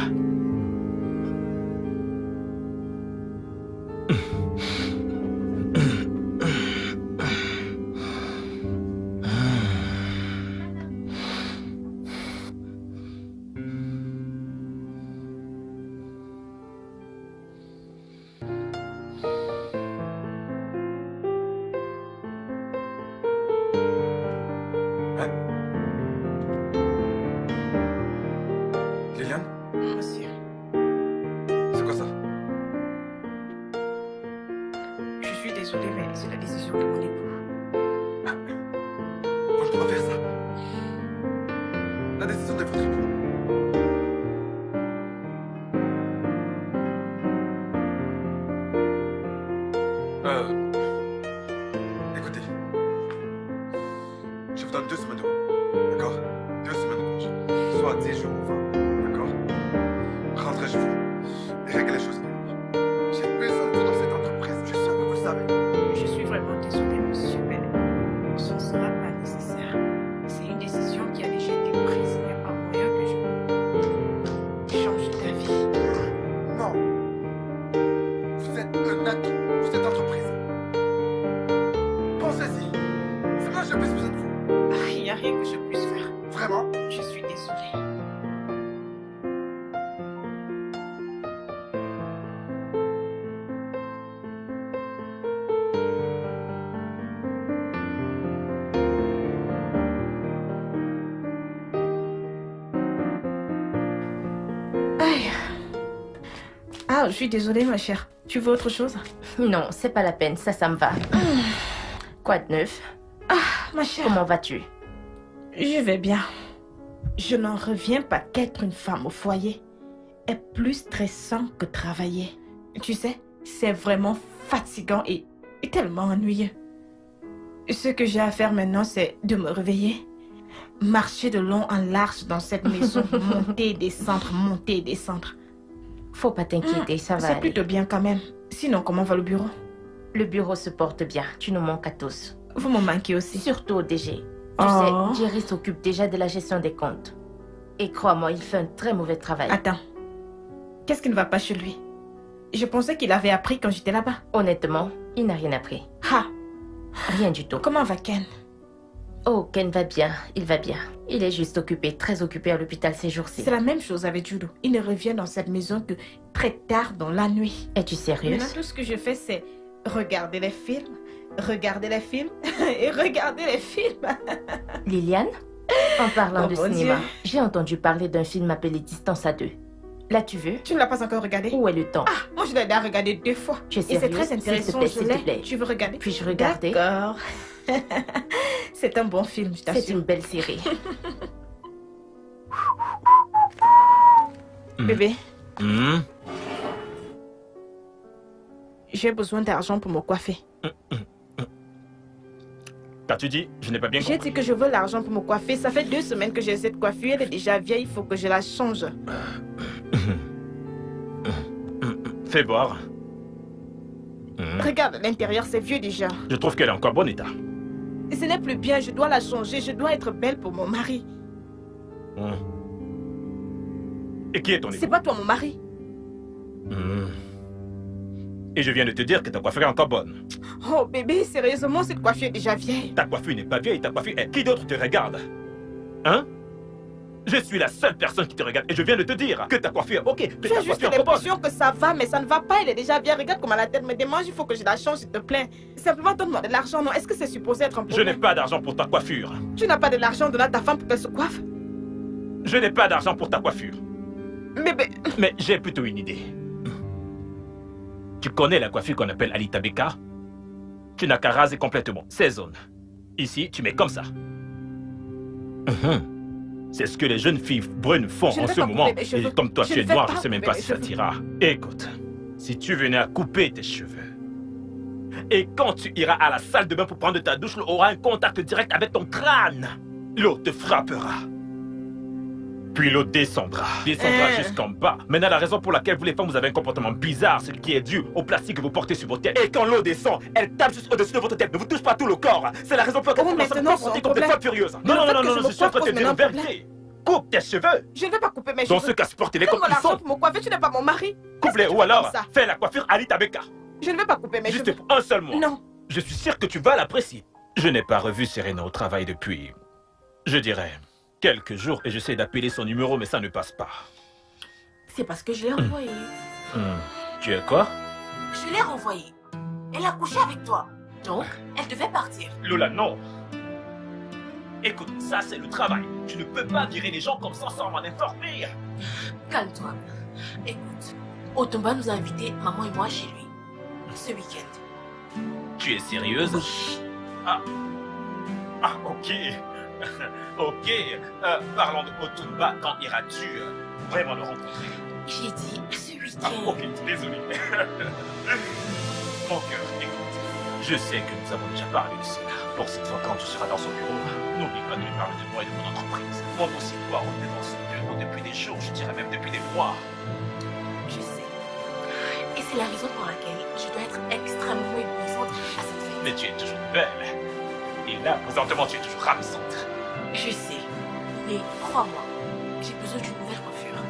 Liliane, Monsieur. c'est quoi ça? décision de mon époux. Vous ne pouvez pas faire ça. La décision de votre époux. Écoutez. Je vous donne 2 semaines de repos. D'accord? 2 semaines de congé. Soit 10 jours ou 20. D'accord? Rentrez chez vous et réglez les choses avec moi. J'ai besoin de vous dans cette entreprise. Je suis sûr que vous le savez. Je suis vraiment désolée, monsieur, mais ce ne sera pas nécessaire. C'est une décision qui a déjà été prise. Il n'y a pas moyen que je change d'avis. Non. Vous êtes un atout pour cette entreprise. Pensez-y. C'est moi, j'ai plus besoin de vous. Il n'y a rien que je puisse faire. Vraiment? Je suis désolée. Aïe. Ah, je suis désolée, ma chère. Tu veux autre chose? Non, c'est pas la peine, ça me va. Quoi de neuf? Ma chère. Comment vas-tu? Je vais bien. Je n'en reviens pas qu'être une femme au foyer est plus stressant que travailler. Tu sais, c'est vraiment fatigant et tellement ennuyeux. Ce que j'ai à faire maintenant, c'est de me réveiller, marcher de long en large dans cette maison, monter et descendre. Faut pas t'inquiéter, ça va C'est aller. plutôt bien quand même. Sinon, comment va le bureau? Le bureau se porte bien, tu nous manques à tous. Vous me manquez aussi. Surtout au DG. Tu Oh. sais, Jerry s'occupe déjà de la gestion des comptes. Et crois-moi, il fait un très mauvais travail. Attends. Qu'est-ce qui ne va pas chez lui? Je pensais qu'il avait appris quand j'étais là-bas. Honnêtement, il n'a rien appris. Ah, Rien du tout. comment va Ken? Oh, Ken va bien, il va bien. Il est juste occupé, très occupé à l'hôpital ces jours-ci. C'est la même chose avec Judo. Il ne revient dans cette maison que très tard dans la nuit. Es-tu sérieuse? Maintenant, tout ce que je fais, c'est regarder les films et regarder les films. Liliane? En parlant Oh de mon cinéma, Dieu. j'ai entendu parler d'un film appelé Distance à 2. L'as-tu vu? Tu ne l'as pas encore regardé? Où est le temps? Ah, moi je l'ai déjà regardé 2 fois. Tu es Et c'est sérieuse? très intéressant. S'il te plaît. Tu veux regarder? Puis-je regarder? D'accord. C'est un bon film, je C'est t'assure. une belle série. Bébé, Hmm. j'ai besoin d'argent pour me coiffer. Qu'as-tu dit? Je n'ai pas bien J'ai compris. dit que je veux l'argent pour me coiffer. Ça fait 2 semaines que j'ai cette coiffure. Elle est déjà vieille. Il faut que je la change. Fais voir. Regarde à l'intérieur, c'est vieux déjà. Je trouve qu'elle est encore bon état. Et ce n'est plus bien. Je dois la changer. Je dois être belle pour mon mari. Et qui est ton époux? C'est pas toi mon mari. Et je viens de te dire que ta coiffure est encore bonne. Oh bébé, sérieusement, cette coiffure est déjà vieille. Ta coiffure n'est pas vieille, ta coiffure est... Qui d'autre te regarde? Hein? Je suis la seule personne qui te regarde et je viens de te dire que ta coiffure est ok, que J'ai ta juste coiffure est bonne. l'impression que ça va, mais ça ne va pas. Elle est déjà vieille. Regarde comment la tête me démange. Il faut que je la change, s'il te plaît. Simplement, donne-moi de l'argent. Non, est-ce que c'est supposé être un Je n'ai problème? pas d'argent pour ta coiffure. Tu n'as pas de l'argent, donne à ta femme pour qu'elle se coiffe. Je n'ai pas d'argent pour ta coiffure. Bébé, Mais j'ai plutôt une idée. Tu connais la coiffure qu'on appelle Alita Beka? Tu n'as qu'à raser complètement ces zones. Ici, tu mets comme ça. C'est ce que les jeunes filles brunes font Je ne en vais ce pas moment. couper mes cheveux. Et comme toi, Je tu ne es vais noir, pas je sais même couper pas mes si ça cheveux. t'ira. Écoute, si tu venais à couper tes cheveux, et quand tu iras à la salle de bain pour prendre ta douche, l'eau aura un contact direct avec ton crâne. L'eau te frappera. Puis l'eau descendra jusqu'en bas. Maintenant, la raison pour laquelle vous les femmes, vous avez un comportement bizarre, ce qui est dû au plastique que vous portez sur votre tête. Et quand l'eau descend, elle tape juste au-dessus de votre tête, ne vous touche pas tout le corps. C'est la raison pour laquelle Oh, vous commencez à maintenant, vous comporter c'est un comme des problème. femmes furieuses. Le Non, fait non, que non, je non, me je suis en train de coiffe te dire cause une vérité. Coupe tes cheveux. je ne vais pas couper mes Dans cheveux. ce cas, portez-les comme Donne-moi ils l'argent sont. pour me coiffer. Tu n'es pas mon mari. Coupe-les Est-ce que ou tu fais alors comme ça? fais la coiffure Alita Beka. Je ne vais pas couper mes Juste cheveux. pour un seul mois. Non. Je suis sûr que tu vas l'apprécier. Je n'ai pas revu Serena au travail depuis, je dirais, quelques jours et j'essaie d'appeler son numéro mais ça ne passe pas. C'est parce que je l'ai renvoyée. Tu es quoi? Je l'ai renvoyée. Elle a couché avec toi. Donc, elle devait partir. Lola, non. Écoute, ça c'est le travail. Tu ne peux pas virer les gens comme ça sans m'en informer. Calme-toi. Écoute, Otomba nous a invités, maman et moi, chez lui. Ce week-end. Tu es sérieuse? Ah, ok. Ok. Parlons de Otumba. Quand iras-tu vraiment le rencontrer? J'ai dit ce Ah, week-end. ok, désolé. Mon cœur, écoute. Je sais que nous avons déjà parlé de cela. Pour cette fois, quand tu seras dans son bureau, n'oublie pas de lui parler de moi et de mon entreprise. Mon dossier doit revenir dans son bureau depuis des jours, je dirais même depuis des mois. Je sais. Et c'est la raison pour laquelle je dois être extrêmement éblouissante à cette fête. Mais tu es toujours belle. Et là, présentement, tu es toujours ravissante. Je sais. Mais crois-moi, j'ai besoin d'une nouvelle coiffure.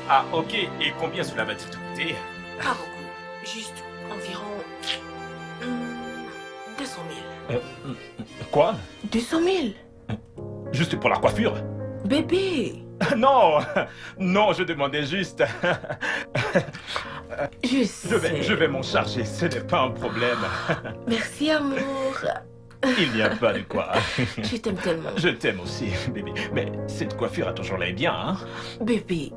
Ah, ok. Et combien cela va-t-il te coûter? Pas beaucoup. Juste environ... 200 000. Quoi? 200 000? Juste pour la coiffure? Bébé! Non, non, je demandais juste. Je sais. Je vais m'en charger, ce n'est pas un problème. Merci, amour. Il n'y a pas de quoi. Je t'aime tellement. Je t'aime aussi, bébé. Mais cette coiffure a toujours l'air bien, hein? Bébé,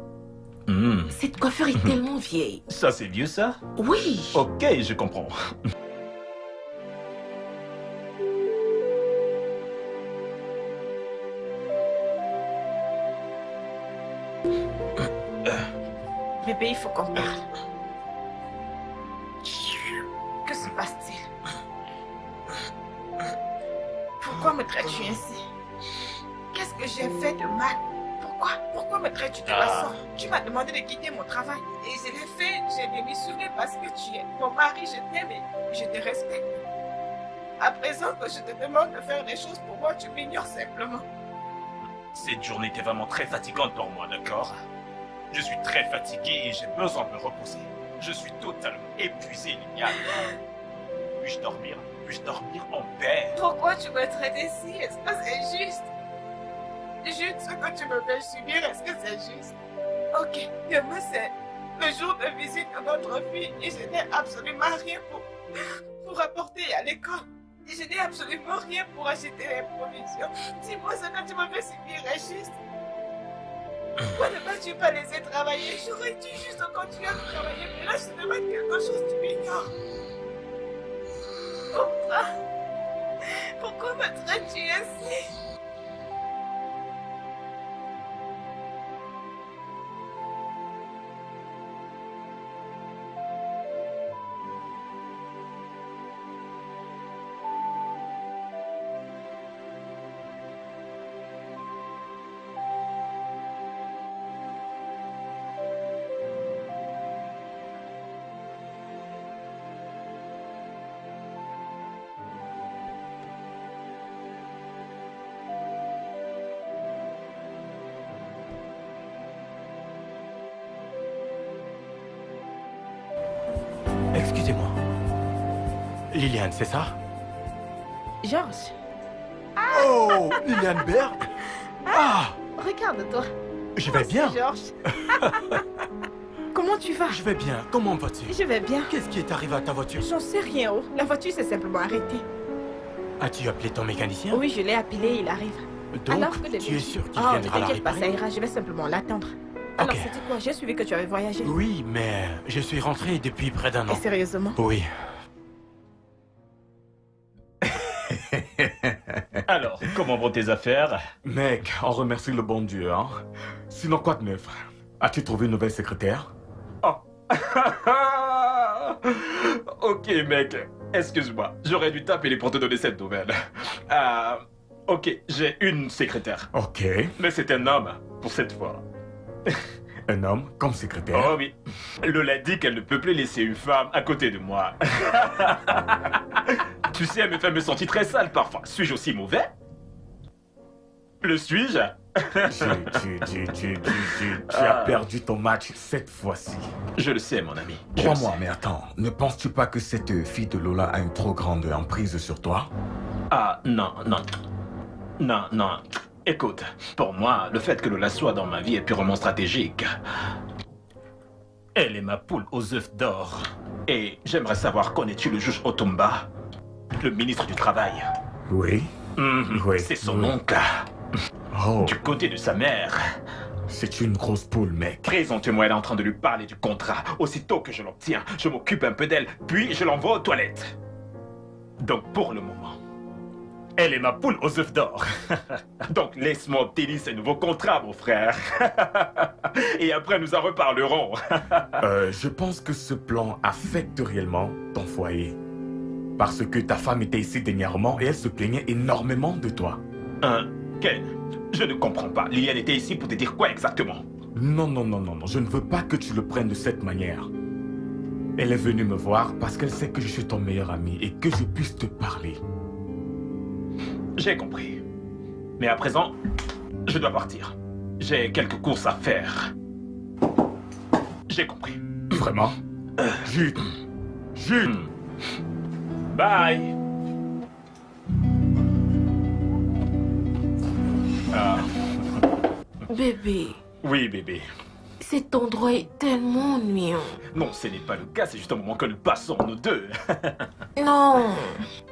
cette coiffure est tellement vieille. Ça, c'est vieux, ça? Oui. Ok, je comprends. Bébé, il faut qu'on parle. Que se passe-t-il? Pourquoi me traites-tu ainsi? Qu'est-ce que j'ai fait de mal? Pourquoi me traites-tu de la sorte? Tu m'as demandé de quitter mon travail et je l'ai fait. J'ai démissionné parce que tu es mon mari, je t'aime et je te respecte. À présent que je te demande de faire des choses pour moi, tu m'ignores simplement. Cette journée était vraiment très fatigante pour moi, d'accord? Je suis très fatigué et j'ai besoin de me reposer. Je suis totalement épuisé, Liliane. Puis-je dormir? Puis-je dormir en paix? Pourquoi tu me traites ainsi? Est-ce que c'est juste? Juste ce que tu me fais subir, est-ce que c'est juste? Ok, demain c'est le jour de visite de notre fille et je n'ai absolument rien pour apporter à l'école. Je n'ai absolument rien pour acheter les provisions. Dis-moi ce que tu me fais subir est juste. Pourquoi ne vas-tu pas laisser travailler? J'aurais dû juste continuer à travailler, mais là je te demande quelque chose, tu m'ignores. Pourquoi me traites-tu ainsi? Excusez-moi. Liliane, c'est ça? Georges, Oh, Liliane Berg? Ah, regarde-toi. je vais bien. Georges. Comment tu vas? Je vais bien. Comment vas-tu? Je vais bien. Qu'est-ce qui est arrivé à ta voiture? J'en sais rien, oh. La voiture s'est simplement arrêtée. As-tu appelé ton mécanicien? Oui, je l'ai appelé, il arrive. Donc, Alors que tu es sûr qu'il Oh, ne viendra la t'inquiète pas, ça réparer? ira, je vais simplement l'attendre. Alors, Ok. c'était quoi? J'ai suivi que tu avais voyagé. Oui, mais je suis rentré depuis près d'un Et an. sérieusement? Oui. Alors, comment vont tes affaires? Mec, on remercie le bon Dieu, hein. Sinon, quoi de neuf? As-tu trouvé une nouvelle secrétaire? Oh. Ok, mec. Excuse-moi. J'aurais dû t'appeler pour te donner cette nouvelle. Ok, j'ai une secrétaire. Ok. Mais c'est un homme, pour cette fois. Un homme comme secrétaire? Oh oui. Lola dit qu'elle ne peut plus laisser une femme à côté de moi. Tu sais, elle me fait me sentir très sale parfois. Suis-je aussi mauvais? Le suis-je? Tu as perdu ton match cette fois-ci. Je le sais, mon ami. Je le Crois-moi, sais. mais attends, ne penses-tu pas que cette fille de Lola a une trop grande emprise sur toi? Ah, non, non. Non, non. Écoute, pour moi, le fait que Lola soit dans ma vie est purement stratégique. Elle est ma poule aux œufs d'or. Et j'aimerais savoir, connais-tu le juge Otumba, le ministre du Travail? Oui. Oui, C'est son oui. oncle. Oh. Du côté de sa mère, C'est une grosse poule, mec. Présente-moi, elle est en train de lui parler du contrat. Aussitôt que je l'obtiens, je m'occupe un peu d'elle, puis je l'envoie aux toilettes. Donc pour le moment, elle est ma poule aux œufs d'or. Donc laisse-moi obtenir ce nouveau contrat, mon frère. Et après, nous en reparlerons. Je pense que ce plan affecte réellement ton foyer. Parce que ta femme était ici dernièrement et elle se plaignait énormément de toi. Ken, je ne comprends pas. Liliane était ici pour te dire quoi exactement? Non, non, non, non, non. Je ne veux pas que tu le prennes de cette manière. Elle est venue me voir parce qu'elle sait que je suis ton meilleur ami et que je puisse te parler. J'ai compris. Mais à présent, je dois partir. J'ai quelques courses à faire. J'ai compris. Vraiment? Jude. Jude. Bye. Ah. Bébé, Oui, bébé. cet endroit est tellement ennuyant. Non, ce n'est pas le cas, c'est juste un moment que nous passons, nous deux. Non,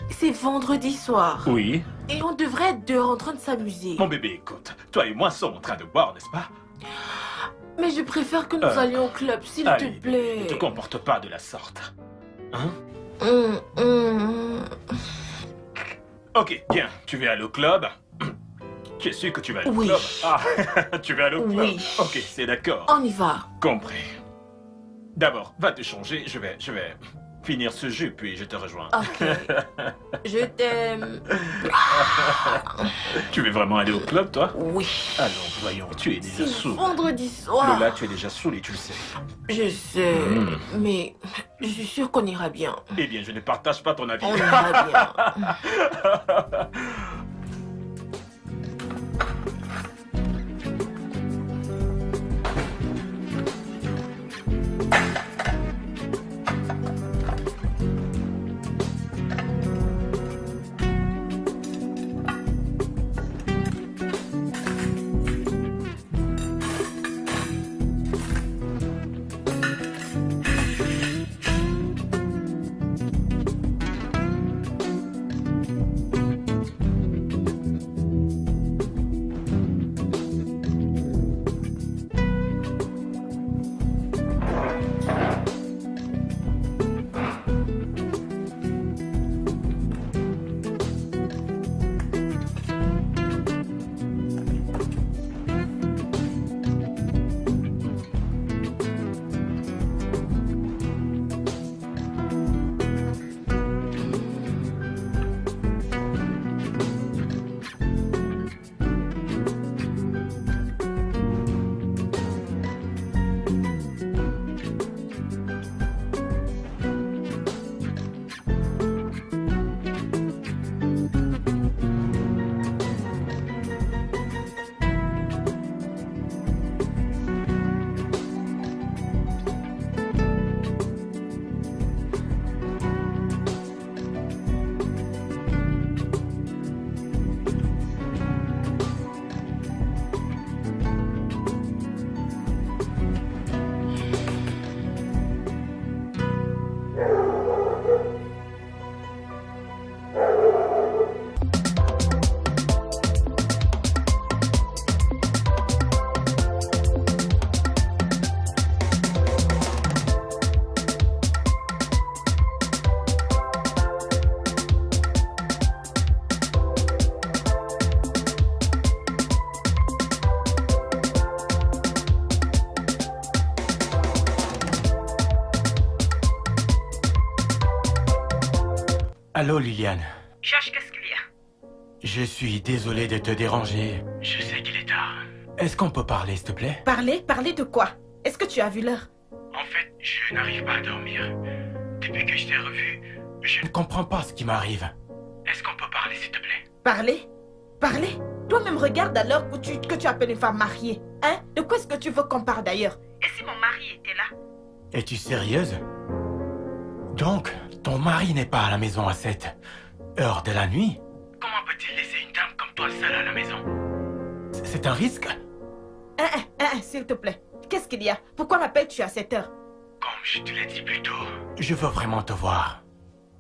c'est vendredi soir. Oui. Et on devrait être dehors en train de s'amuser. Mon bébé, écoute, toi et moi sommes en train de boire, n'est-ce pas? Mais je préfère que nous allions au club, s'il te Allez, plaît. ne te comporte pas de la sorte. Hein? Ok, bien, tu veux aller au club? Tu es sûr que tu vas aller au Oui. club? Ah, tu veux aller au club? Oui. Ok, c'est d'accord. On y va. Compris. D'abord, va te changer, je vais finir ce jeu, puis je te rejoins. Ok. Je t'aime. Tu veux vraiment aller au club, toi? Oui. Allons, voyons, tu es déjà C'est saoul. vendredi soir. Lola, tu es déjà saoul et tu le sais. Je sais, mais je suis sûre qu'on ira bien. Eh bien, je ne partage pas ton avis. On ira bien. Allô, Liliane. Josh, qu'est-ce qu'il y a? Je suis désolé de te déranger. Je sais qu'il est tard. Est-ce qu'on peut parler, s'il te plaît? Parler de quoi? Est-ce que tu as vu l'heure? En fait, je n'arrive pas à dormir. Depuis que je t'ai revu, je ne comprends pas ce qui m'arrive. Est-ce qu'on peut parler, s'il te plaît? Parler? Toi-même regarde à l'heure que tu appelles une femme mariée. Hein? De quoi est-ce que tu veux qu'on parle d'ailleurs? Et si mon mari était là? Es-tu sérieuse? Donc, ton mari n'est pas à la maison à cette heure de la nuit? Comment peut-il laisser une dame comme toi seule à la maison? C'est un risque? S'il te plaît. Qu'est-ce qu'il y a? Pourquoi m'appelles-tu à cette heure? Comme je te l'ai dit plus tôt, je veux vraiment te voir.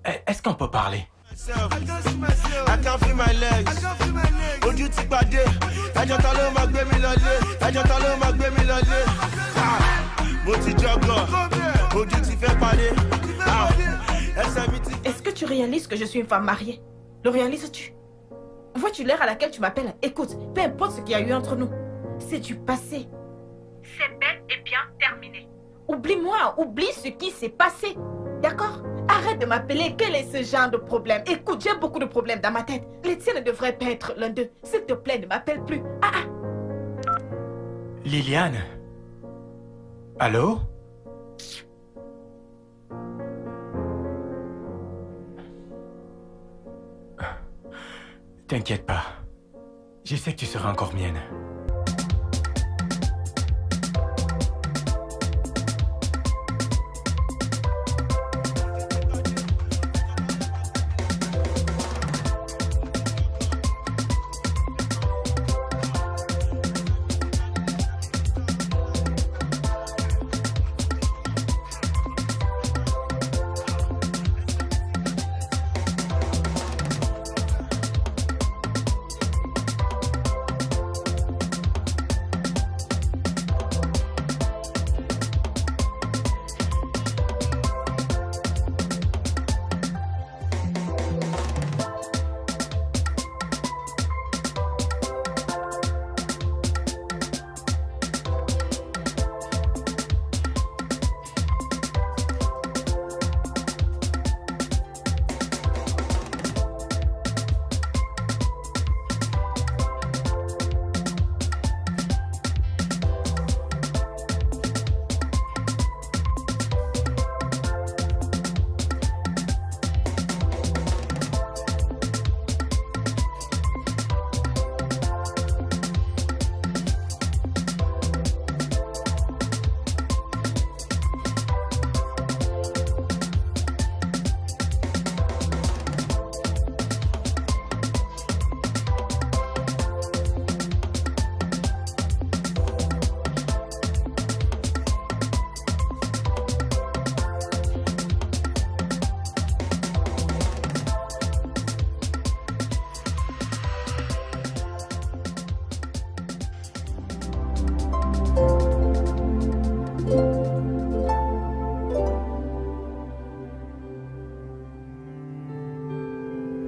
Est-ce qu'on peut parler? I can't feel my legs. Ojú ti pàdé, ẹjọ́ ta ló máa gbé mi lọlé, ẹjọ́ ta ló máa gbé mi lọlé. Mo ti jọgọ̀, ojú ti fẹ́ pàdé. Est-ce que tu réalises que je suis une femme mariée? Le réalises-tu? Vois-tu l'heure à laquelle tu m'appelles? Écoute, peu importe ce qu'il y a eu entre nous, c'est du passé. C'est bel et bien terminé. Oublie-moi, oublie ce qui s'est passé. D'accord? Arrête de m'appeler. Quel est ce genre de problème? Écoute, j'ai beaucoup de problèmes dans ma tête. Les tiens ne devraient pas être l'un d'eux. S'il te plaît, ne m'appelle plus. Liliane? Allô? T'inquiète pas. Je sais que tu seras encore mienne.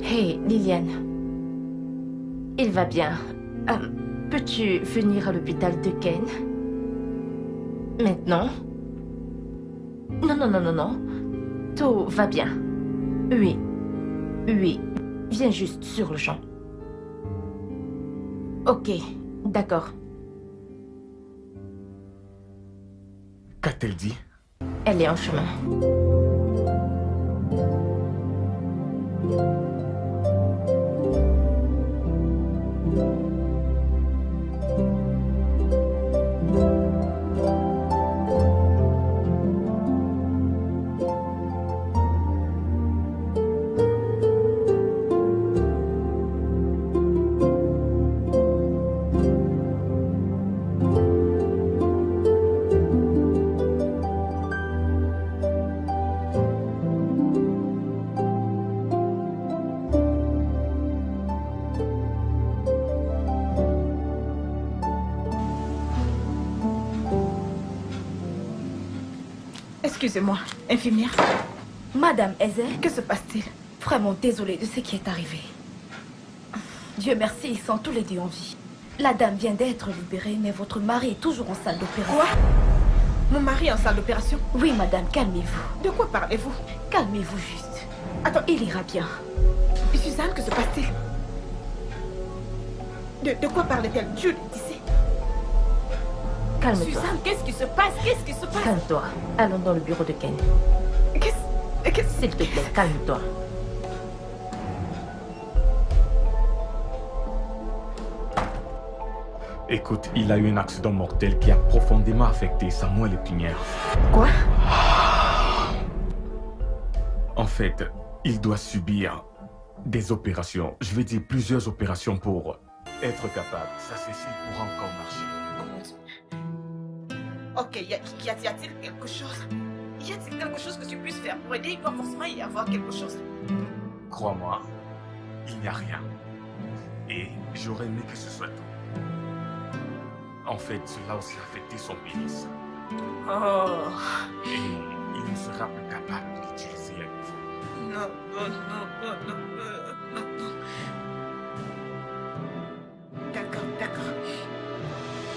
Hey, Liliane. Il va bien. Peux-tu venir à l'hôpital de Ken? Maintenant? Non. Tout va bien. Oui. Viens juste sur le champ. Ok, d'accord. Qu'a-t-elle dit? Elle est en chemin. Excusez-moi, infirmière. Madame Ezer, que se passe-t-il? Vraiment désolée de ce qui est arrivé. Dieu merci, ils sont tous les deux en vie. La dame vient d'être libérée, mais votre mari est toujours en salle d'opération. Quoi? Mon mari est en salle d'opération? Oui, madame, calmez-vous. De quoi parlez-vous? Calmez-vous juste. Attends, il ira bien. Suzanne, que se passe-t-il? De quoi parle-t-elle? Dieu d'ici. Calme-toi. Suzanne, qu'est-ce qui se passe? Qu'est-ce qui se passe? Calme-toi. Allons dans le bureau de Ken. S'il te plaît, calme-toi. Écoute, il a eu un accident mortel qui a profondément affecté Samuel Épinière. Quoi? En fait, il doit subir des opérations. Je vais dire plusieurs opérations pour être capable. Ça, Cécile pourra encore marcher. Ok, y a-t-il quelque chose? Y a-t-il quelque chose que tu puisses faire pour aider? Il doit forcément y avoir quelque chose. Crois-moi, il n'y a rien. Et j'aurais aimé que ce soit tout. En fait, cela a aussi affecté son pénis. Oh. Et il ne sera plus capable de l'utiliser à nouveau. Non, non, non, non, non, non. D'accord.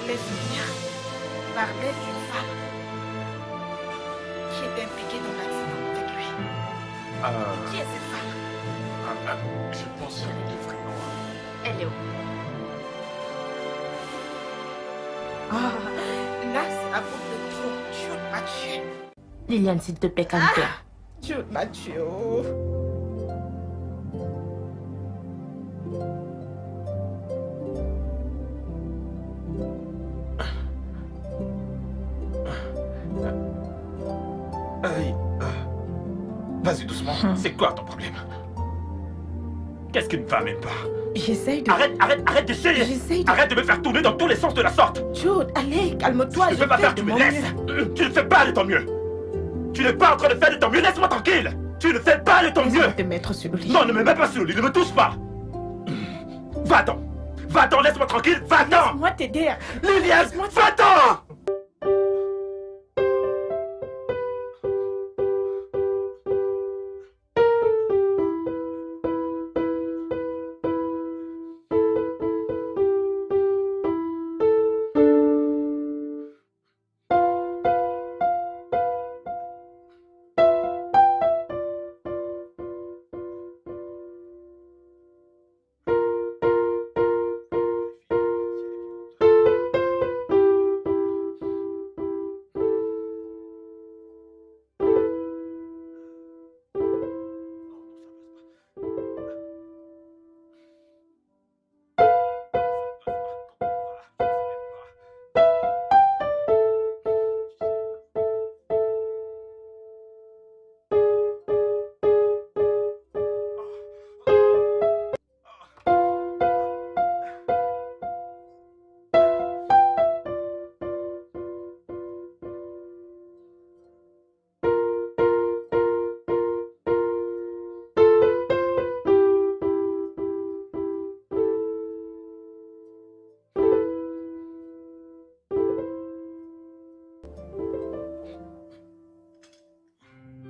Laisse-moi parler d'une femme qui est impliquée dans l'accident avec lui. Qui est cette femme? Je pense que nous devrions... Elle est où? Là, c'est la faute de trop. Jude m'a tué. Liliane, s'il te plaît, calme-toi. Jude m'a tué. Oh. Vas-y, doucement. C'est quoi ton problème? Qu'est-ce qu'une femme aime pas? J'essaye de... Arrête d'essayer. J'essaye de... Arrête de me faire tourner dans tous les sens de la sorte. Jude, allez, calme-toi. Tu ne peux pas faire, tu me laisses. Tu ne fais pas de ton mieux. Tu n'es pas en train de faire de ton mieux, laisse-moi tranquille. Tu ne fais pas de ton mieux. Te mettre sur le lit. Non, ne me mets pas sur le lit, ne me touche pas. Va-t'en. Va-t'en, laisse-moi tranquille, va-t'en. Laisse-moi t'aider. Liliane, va-t'en.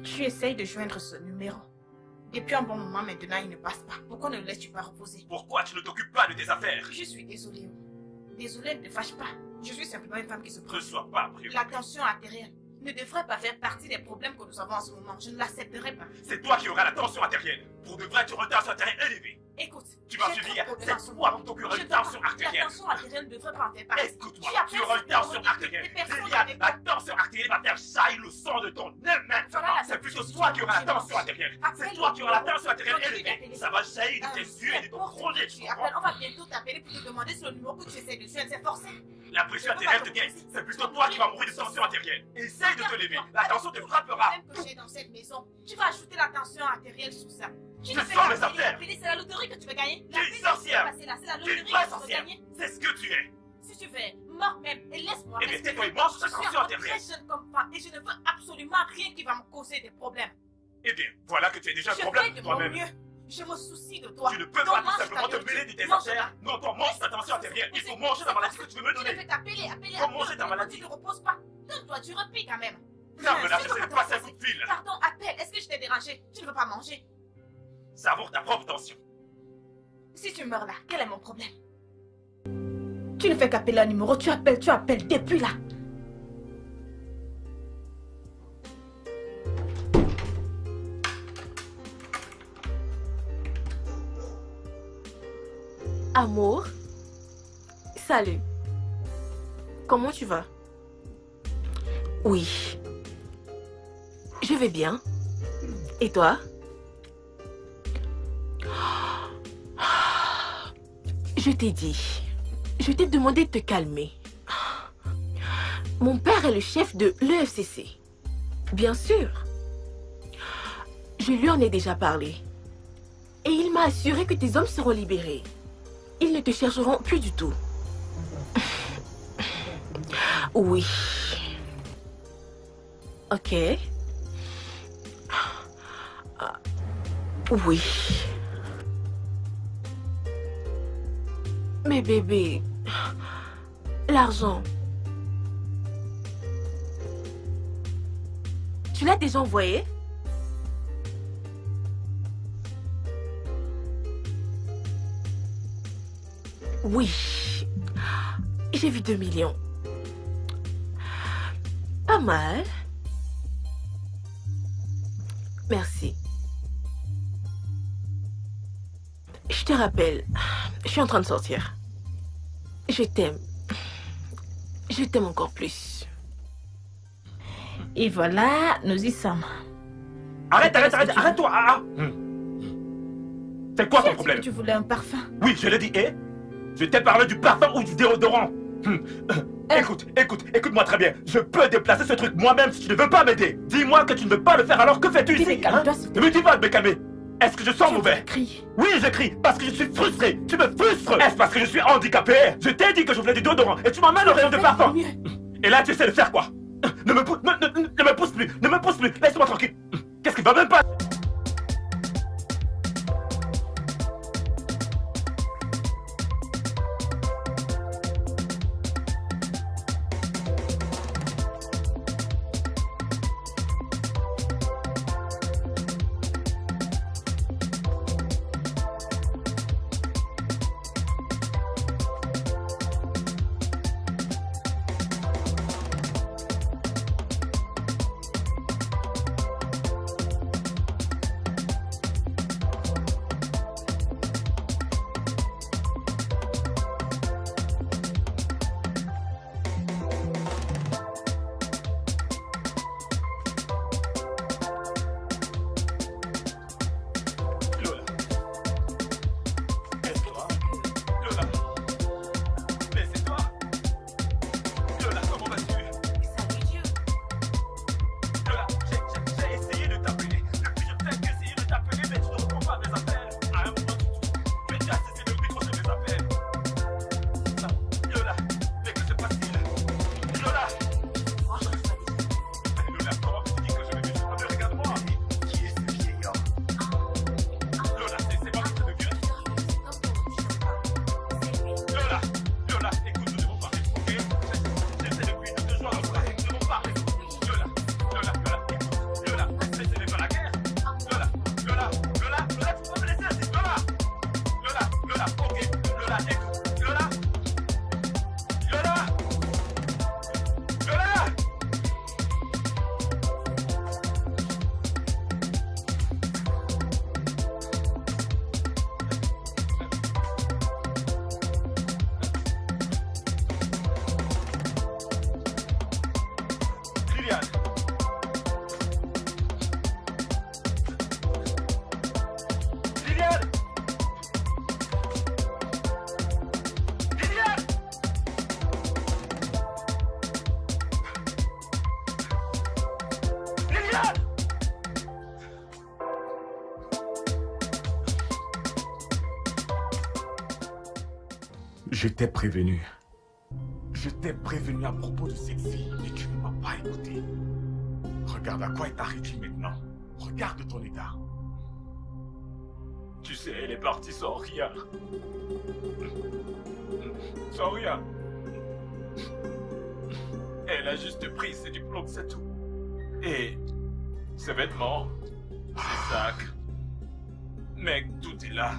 Tu essayes de joindre ce numéro. Depuis un bon moment maintenant, il ne passe pas. Pourquoi ne le laisses-tu pas reposer? Pourquoi tu ne t'occupes pas de tes affaires? Je suis désolée. Désolée, ne te fâche pas. Je suis simplement une femme qui se Ne préoccupe. sois pas préoccupé. La tension artérielle ne devrait pas faire partie des problèmes que nous avons en ce moment. Je ne l'accepterai pas. C'est toi qui auras la tension artérielle. Pour de vrai, tu retardes sur un terrain élevé. Écoute, Tu m'as j'ai suivi, trop de problèmes en ce c'est moment. toi qui auras Je une te tension parle. artérielle. La tension artérielle ne devrait pas en faire partie. Écoute-moi, Tu appelles tu auras une ce tension numéro, artérielle. des personnes Liliane, avec la moi. tension artérielle va faire jaillir le sang de ton nez maintenant. Voilà la C'est plutôt position toi qui auras la que tension j'ai artérielle. Appelle C'est toi qui auras la le tension artérielle numéro. élevée. Ça va jaillir de tes yeux et de ton gros nez, tu comprends? On va bientôt t'appeler pour te demander si le numéro que tu essaies de joindre, c'est forcé. La pression artérielle te guette. C'est plutôt toi qui vas mourir de tension artérielle. Essaye de te lever. La tension te frappera. Même que j'ai dans cette maison, tu vas ajouter la tension artérielle sous ça. Tu Je ne fais sens pas mes payer, affaires. payer, c'est la loterie que tu veux gagner. Tu es une sorcière. C'est la Tu es loterie une que vraie tu veux sorcière. gagner. C'est ce que tu es. Si tu veux, mort même, et laisse-moi. Eh bien, respirer. tais-toi et mange ta Je suis tension encore artérielle. très jeune comme femme et je ne veux absolument rien qui va me causer des problèmes. Eh bien, voilà que tu as déjà un Je problème fais de de mon toi-même. mieux. Je me soucie de toi. Tu ne peux Donc, pas tout mange simplement ta te mêler de tes mange affaires. ta- Non, toi, mange ta tension artérielle. Il faut manger ta maladie que tu veux me Tu ne donner. fais qu'appeler. Faut manger ta maladie. Tu ne reposes pas. Donne-toi du repos quand même. Non, mais là, Je j'essaie ne de veux passer pas un coup de fil. Pardon, appelle. Est-ce que je t'ai dérangé? Tu ne veux pas manger? Savoure ta propre tension. Si tu meurs là, quel est mon problème? Tu ne fais qu'appeler un numéro, tu appelles depuis là. Amour, salut. Comment tu vas? Oui. Je vais bien. Et toi? Je t'ai dit. Je t'ai demandé de te calmer. Mon père est le chef de l'EFCC. Bien sûr. Je lui en ai déjà parlé. Et il m'a assuré que tes hommes seront libérés. Ils ne te chercheront plus du tout. Oui. Ok. Oui. Mais bébé, l'argent, tu l'as déjà envoyé? Oui, j'ai vu 2 millions. Pas mal. Merci. Je te rappelle, je suis en train de sortir. Je t'aime. Je t'aime encore plus. Et voilà, nous y sommes. Arrête-toi. C'est quoi ton problème? Tu voulais un parfum? Oui, je l'ai dit. Et je t'ai parlé du parfum ou du déodorant? Écoute-moi très bien. Je peux déplacer ce truc moi-même si tu ne veux pas m'aider. Dis-moi que tu ne veux pas le faire, alors que fais-tu ici? Ne me dis pas de me calmer. Est-ce que je sens mauvais? Oui, je crie parce que je suis frustré. Tu me frustres. Est-ce parce que je suis handicapé? Je t'ai dit que je voulais du déodorant et tu m'emmènes au rayon de parfum. Et là, tu essaies de faire quoi? Ne me pousse plus. Ne me pousse plus. Laisse-moi tranquille. Qu'est-ce qui va même pas? Je t'ai prévenu. Je t'ai prévenu à propos de cette fille, mais tu ne m'as pas écouté. Regarde à quoi est arrivé maintenant. Regarde ton état. Tu sais, elle est partie sans rien. Sans rien. Elle a juste pris ses diplômes, c'est tout. Et ses vêtements, ses sacs. Mec, tout est là.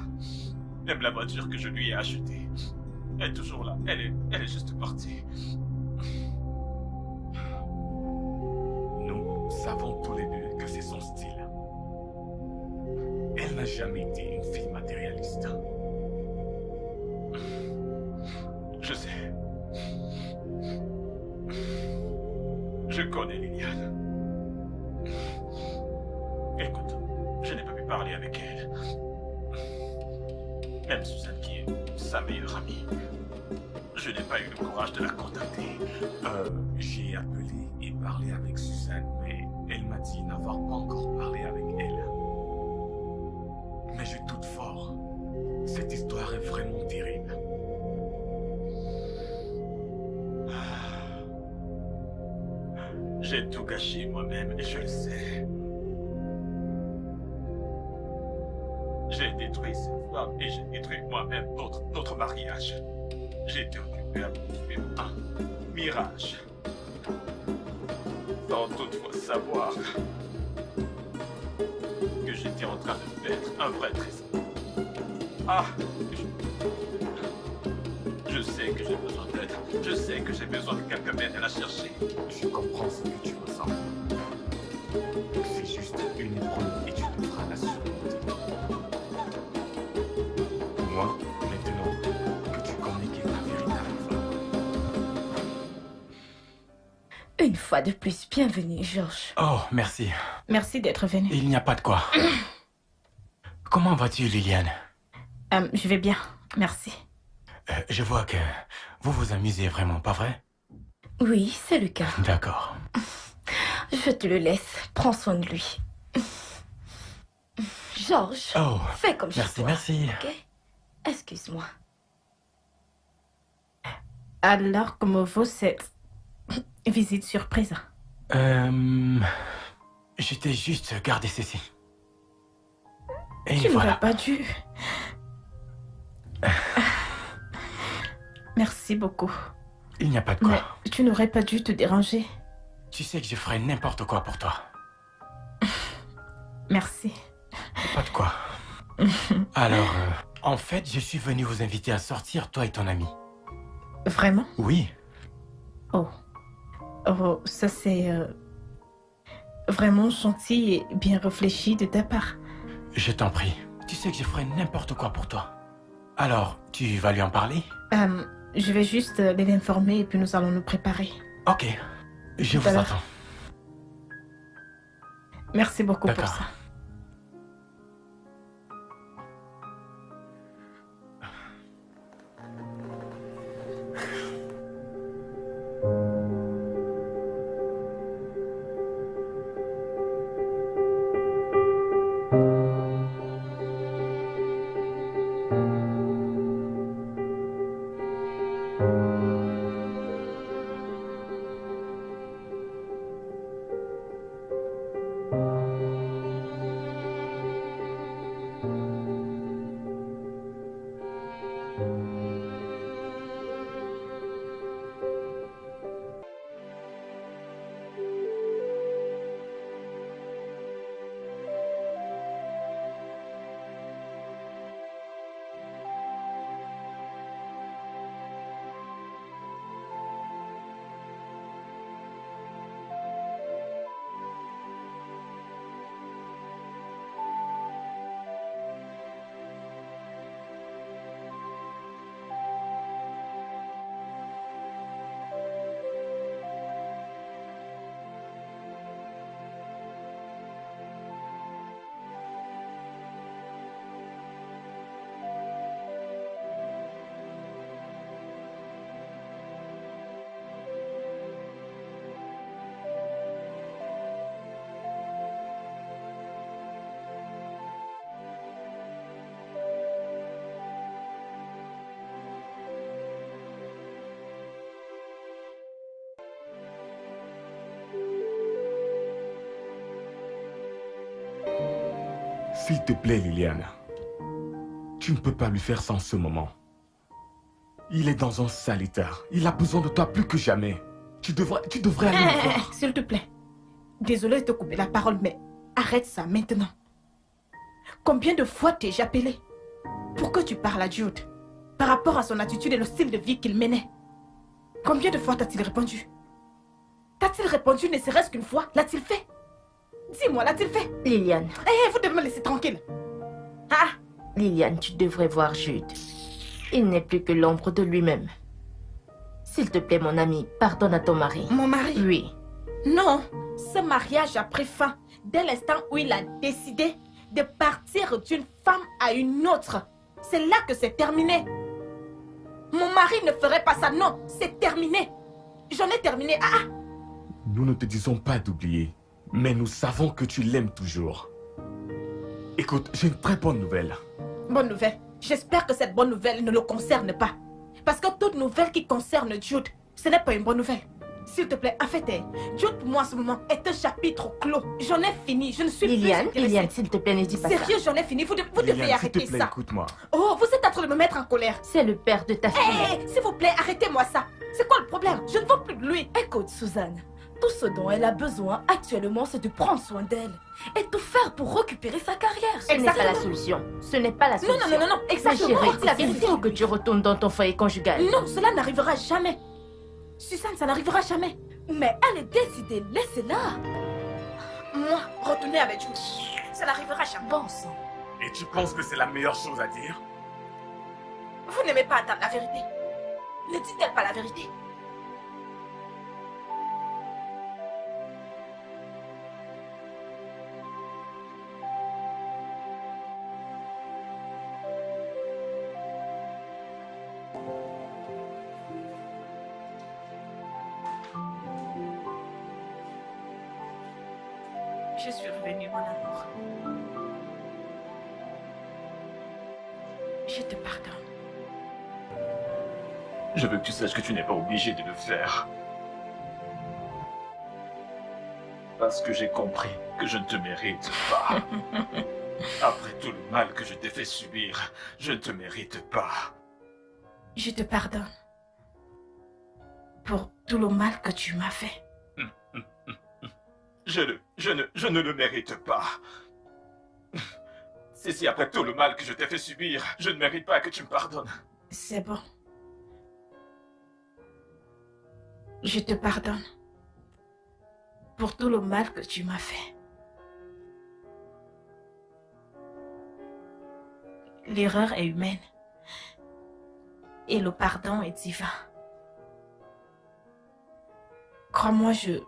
Même la voiture que je lui ai achetée. Elle est toujours là. Elle est juste partie. Nous savons tous les deux que c'est son style. Elle n'a jamais été une fille matérialiste. Je sais. Je connais Liliane. Écoute, je n'ai pas pu parler avec elle. Même Suzanne qui est sa meilleure amie. Je n'ai pas eu le courage de la contacter. J'ai appelé et parlé avec Suzanne, mais elle m'a dit n'avoir pas encore parlé avec elle. Mais je doute fort. Cette histoire est vraiment terrible. J'ai tout gâché moi-même et je le sais. femme et j'ai détruit moi-même notre mariage. J'ai été occupé à cultiver un mirage. Sans toutefois savoir que j'étais en train de perdre un vrai trésor. Ah, je sais que j'ai besoin d'aide. Je sais que j'ai besoin que quelqu'un m'aide à la chercher. Je comprends ce que tu ressens. C'est juste une épreuve et tu devras la surmonter. Moi, maintenant que tu connais qui est ta véritable femme. Une fois de plus, bienvenue, Georges. Oh, merci. Merci d'être venu. Il n'y a pas de quoi. Comment vas-tu, Liliane? Je vais bien, merci. Je vois que vous vous amusez vraiment, pas vrai? Oui, c'est le cas. D'accord. Je te le laisse. Prends soin de lui. Georges, Oh, fais comme chez merci, toi. merci. Ok? Excuse-moi. Alors, comment vaut cette visite surprise? J'étais juste gardé ceci. Et Tu voilà. n'aurais pas dû. Merci beaucoup. Il n'y a pas de quoi. Mais tu n'aurais pas dû te déranger. Tu sais que je ferais n'importe quoi pour toi. Merci. Pas de quoi. Alors, en fait, je suis venu vous inviter à sortir, toi et ton ami. Vraiment? Oui. Oh. Oh, ça c'est vraiment gentil et bien réfléchi de ta part. Je t'en prie. Tu sais que je ferais n'importe quoi pour toi. Alors, tu vas lui en parler? Je vais juste l'informer et puis nous allons nous préparer. Ok. Je Tout à vous l'heure. attends. Merci beaucoup pour D'accord. ça. S'il te plaît, Liliane, tu ne peux pas lui faire ça en ce moment. Il est dans un sale état. Il a besoin de toi plus que jamais. Tu devrais aller le voir. S'il te plaît. Désolée de te couper la parole, mais arrête ça maintenant. Combien de fois t'ai-je appelé pour que tu parles à Jude par rapport à son attitude et le style de vie qu'il menait? Combien de fois t'a-t-il répondu? T'a-t-il répondu ne serait-ce qu'une fois? L'a-t-il fait? Dis-moi, l'a-t-il fait? Liliane. Vous devez me laisser tranquille. Ah! Liliane, tu devrais voir Jude. Il n'est plus que l'ombre de lui-même. S'il te plaît, mon ami, pardonne à ton mari. Mon mari? Oui. Non, ce mariage a pris fin dès l'instant où il a décidé de partir d'une femme à une autre. C'est là que c'est terminé. Mon mari ne ferait pas ça, non, c'est terminé. J'en ai terminé. Ah! Nous ne te disons pas d'oublier, mais nous savons que tu l'aimes toujours. Écoute, j'ai une très bonne nouvelle. Bonne nouvelle. J'espère que cette bonne nouvelle ne le concerne pas. Parce que toute nouvelle qui concerne Jude, ce n'est pas une bonne nouvelle. S'il te plaît, en fait, Jude pour moi en ce moment est un chapitre clos. J'en ai fini, je ne suis Liliane, plus intéressée. Liliane, s'il te plaît, ne dis pas ça. Sérieux, j'en ai fini, vous devez Liliane, arrêter s'il te plaît, ça. écoute-moi. Oh, vous êtes en train de me mettre en colère. C'est le père de ta fille. Hé, s'il vous plaît, arrêtez-moi ça. C'est quoi le problème? Je ne veux plus de lui. Écoute, Suzanne, tout ce dont elle a besoin actuellement, c'est de prendre soin d'elle et tout faire pour récupérer sa carrière. Ce n'est pas la solution. Ce n'est pas la Non, solution. non, non, non, exactement. Chérie, Dis la il vérité. faut que tu retournes dans ton foyer conjugal. Non, cela n'arrivera jamais. Suzanne, ça n'arrivera jamais. Mais elle est décidée, laissez-la. Moi, retourner avec Jude, ça n'arrivera jamais. Bon sang. Et tu penses que c'est la meilleure chose à dire? Vous n'aimez pas attendre la vérité. Ne dit-elle pas la vérité? Je suis revenue, mon amour. Je te pardonne. Je veux que tu saches que tu n'es pas obligé de le faire. Parce que j'ai compris que je ne te mérite pas. Après tout le mal que je t'ai fait subir, je ne te mérite pas. Je te pardonne. Pour tout le mal que tu m'as fait. Je ne le mérite pas. Si après tout le mal que je t'ai fait subir, je ne mérite pas que tu me pardonnes. C'est bon. Je te pardonne. Pour tout le mal que tu m'as fait. L'erreur est humaine. Et le pardon est divin. Crois-moi, je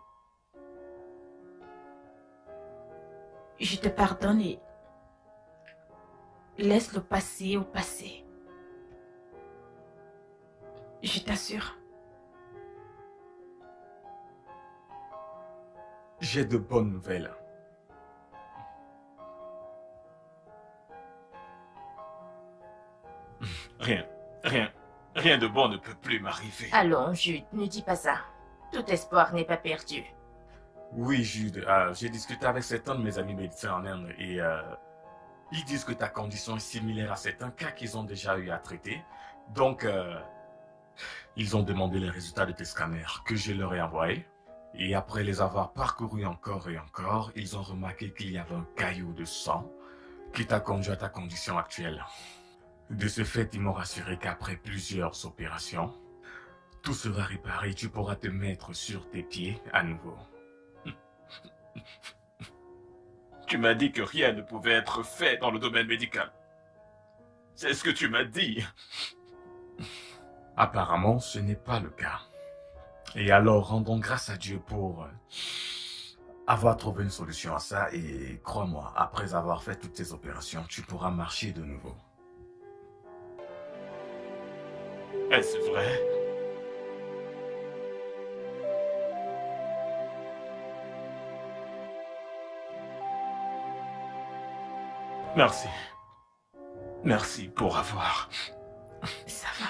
te pardonne et laisse le passé au passé. Je t'assure. J'ai de bonnes nouvelles. Rien de bon ne peut plus m'arriver. Allons, Jude, ne dis pas ça. Tout espoir n'est pas perdu. Oui, Jude, j'ai discuté avec certains de mes amis médecins en Inde et ils disent que ta condition est similaire à certains cas qu'ils ont déjà eu à traiter. Donc, ils ont demandé les résultats de tes scanners que je leur ai envoyés. Et après les avoir parcourus encore et encore, ils ont remarqué qu'il y avait un caillou de sang qui t'a conduit à ta condition actuelle. De ce fait, ils m'ont rassuré qu'après plusieurs opérations, tout sera réparé et tu pourras te mettre sur tes pieds à nouveau. Tu m'as dit que rien ne pouvait être fait dans le domaine médical. C'est ce que tu m'as dit. Apparemment, ce n'est pas le cas. Et alors, rendons grâce à Dieu pour avoir trouvé une solution à ça. Et crois-moi, après avoir fait toutes ces opérations, tu pourras marcher de nouveau. Est-ce vrai? Merci. Merci pour avoir... Ça va.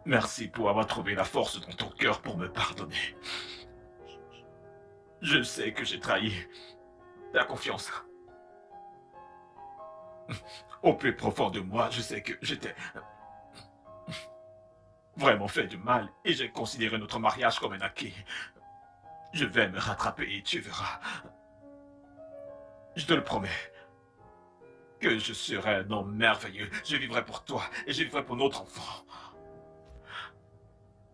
Merci pour avoir trouvé la force dans ton cœur pour me pardonner. Je sais que j'ai trahi ta confiance. Au plus profond de moi, je sais que j'étais vraiment fait du mal et j'ai considéré notre mariage comme un acquis. Je vais me rattraper et tu verras. Je te le promets. Que je serai un homme merveilleux. Je vivrai pour toi et je vivrai pour notre enfant.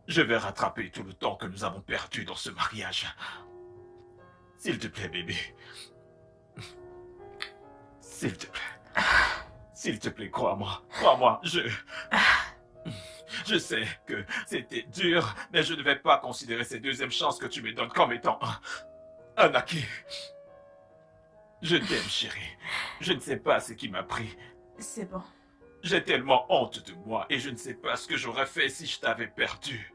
Je vais rattraper tout le temps que nous avons perdu dans ce mariage. S'il te plaît, bébé. S'il te plaît. S'il te plaît, crois-moi. Crois-moi, je sais que c'était dur, mais je ne vais pas considérer ces deuxièmes chances que tu me donnes comme étant un acquis. Je t'aime, chérie. Je ne sais pas ce qui m'a pris. C'est bon. J'ai tellement honte de moi et je ne sais pas ce que j'aurais fait si je t'avais perdu.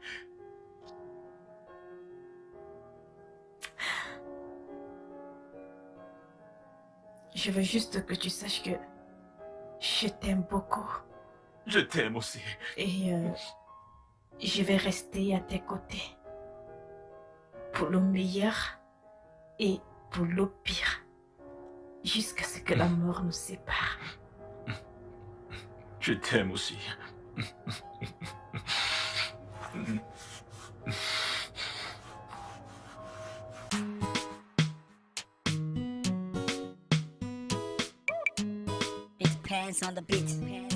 Je veux juste que tu saches que je t'aime beaucoup. Je t'aime aussi. Et je vais rester à tes côtés. pour le meilleur et pour le pire, jusqu'à ce que la mort nous sépare. Je t'aime aussi. It depends on the beat.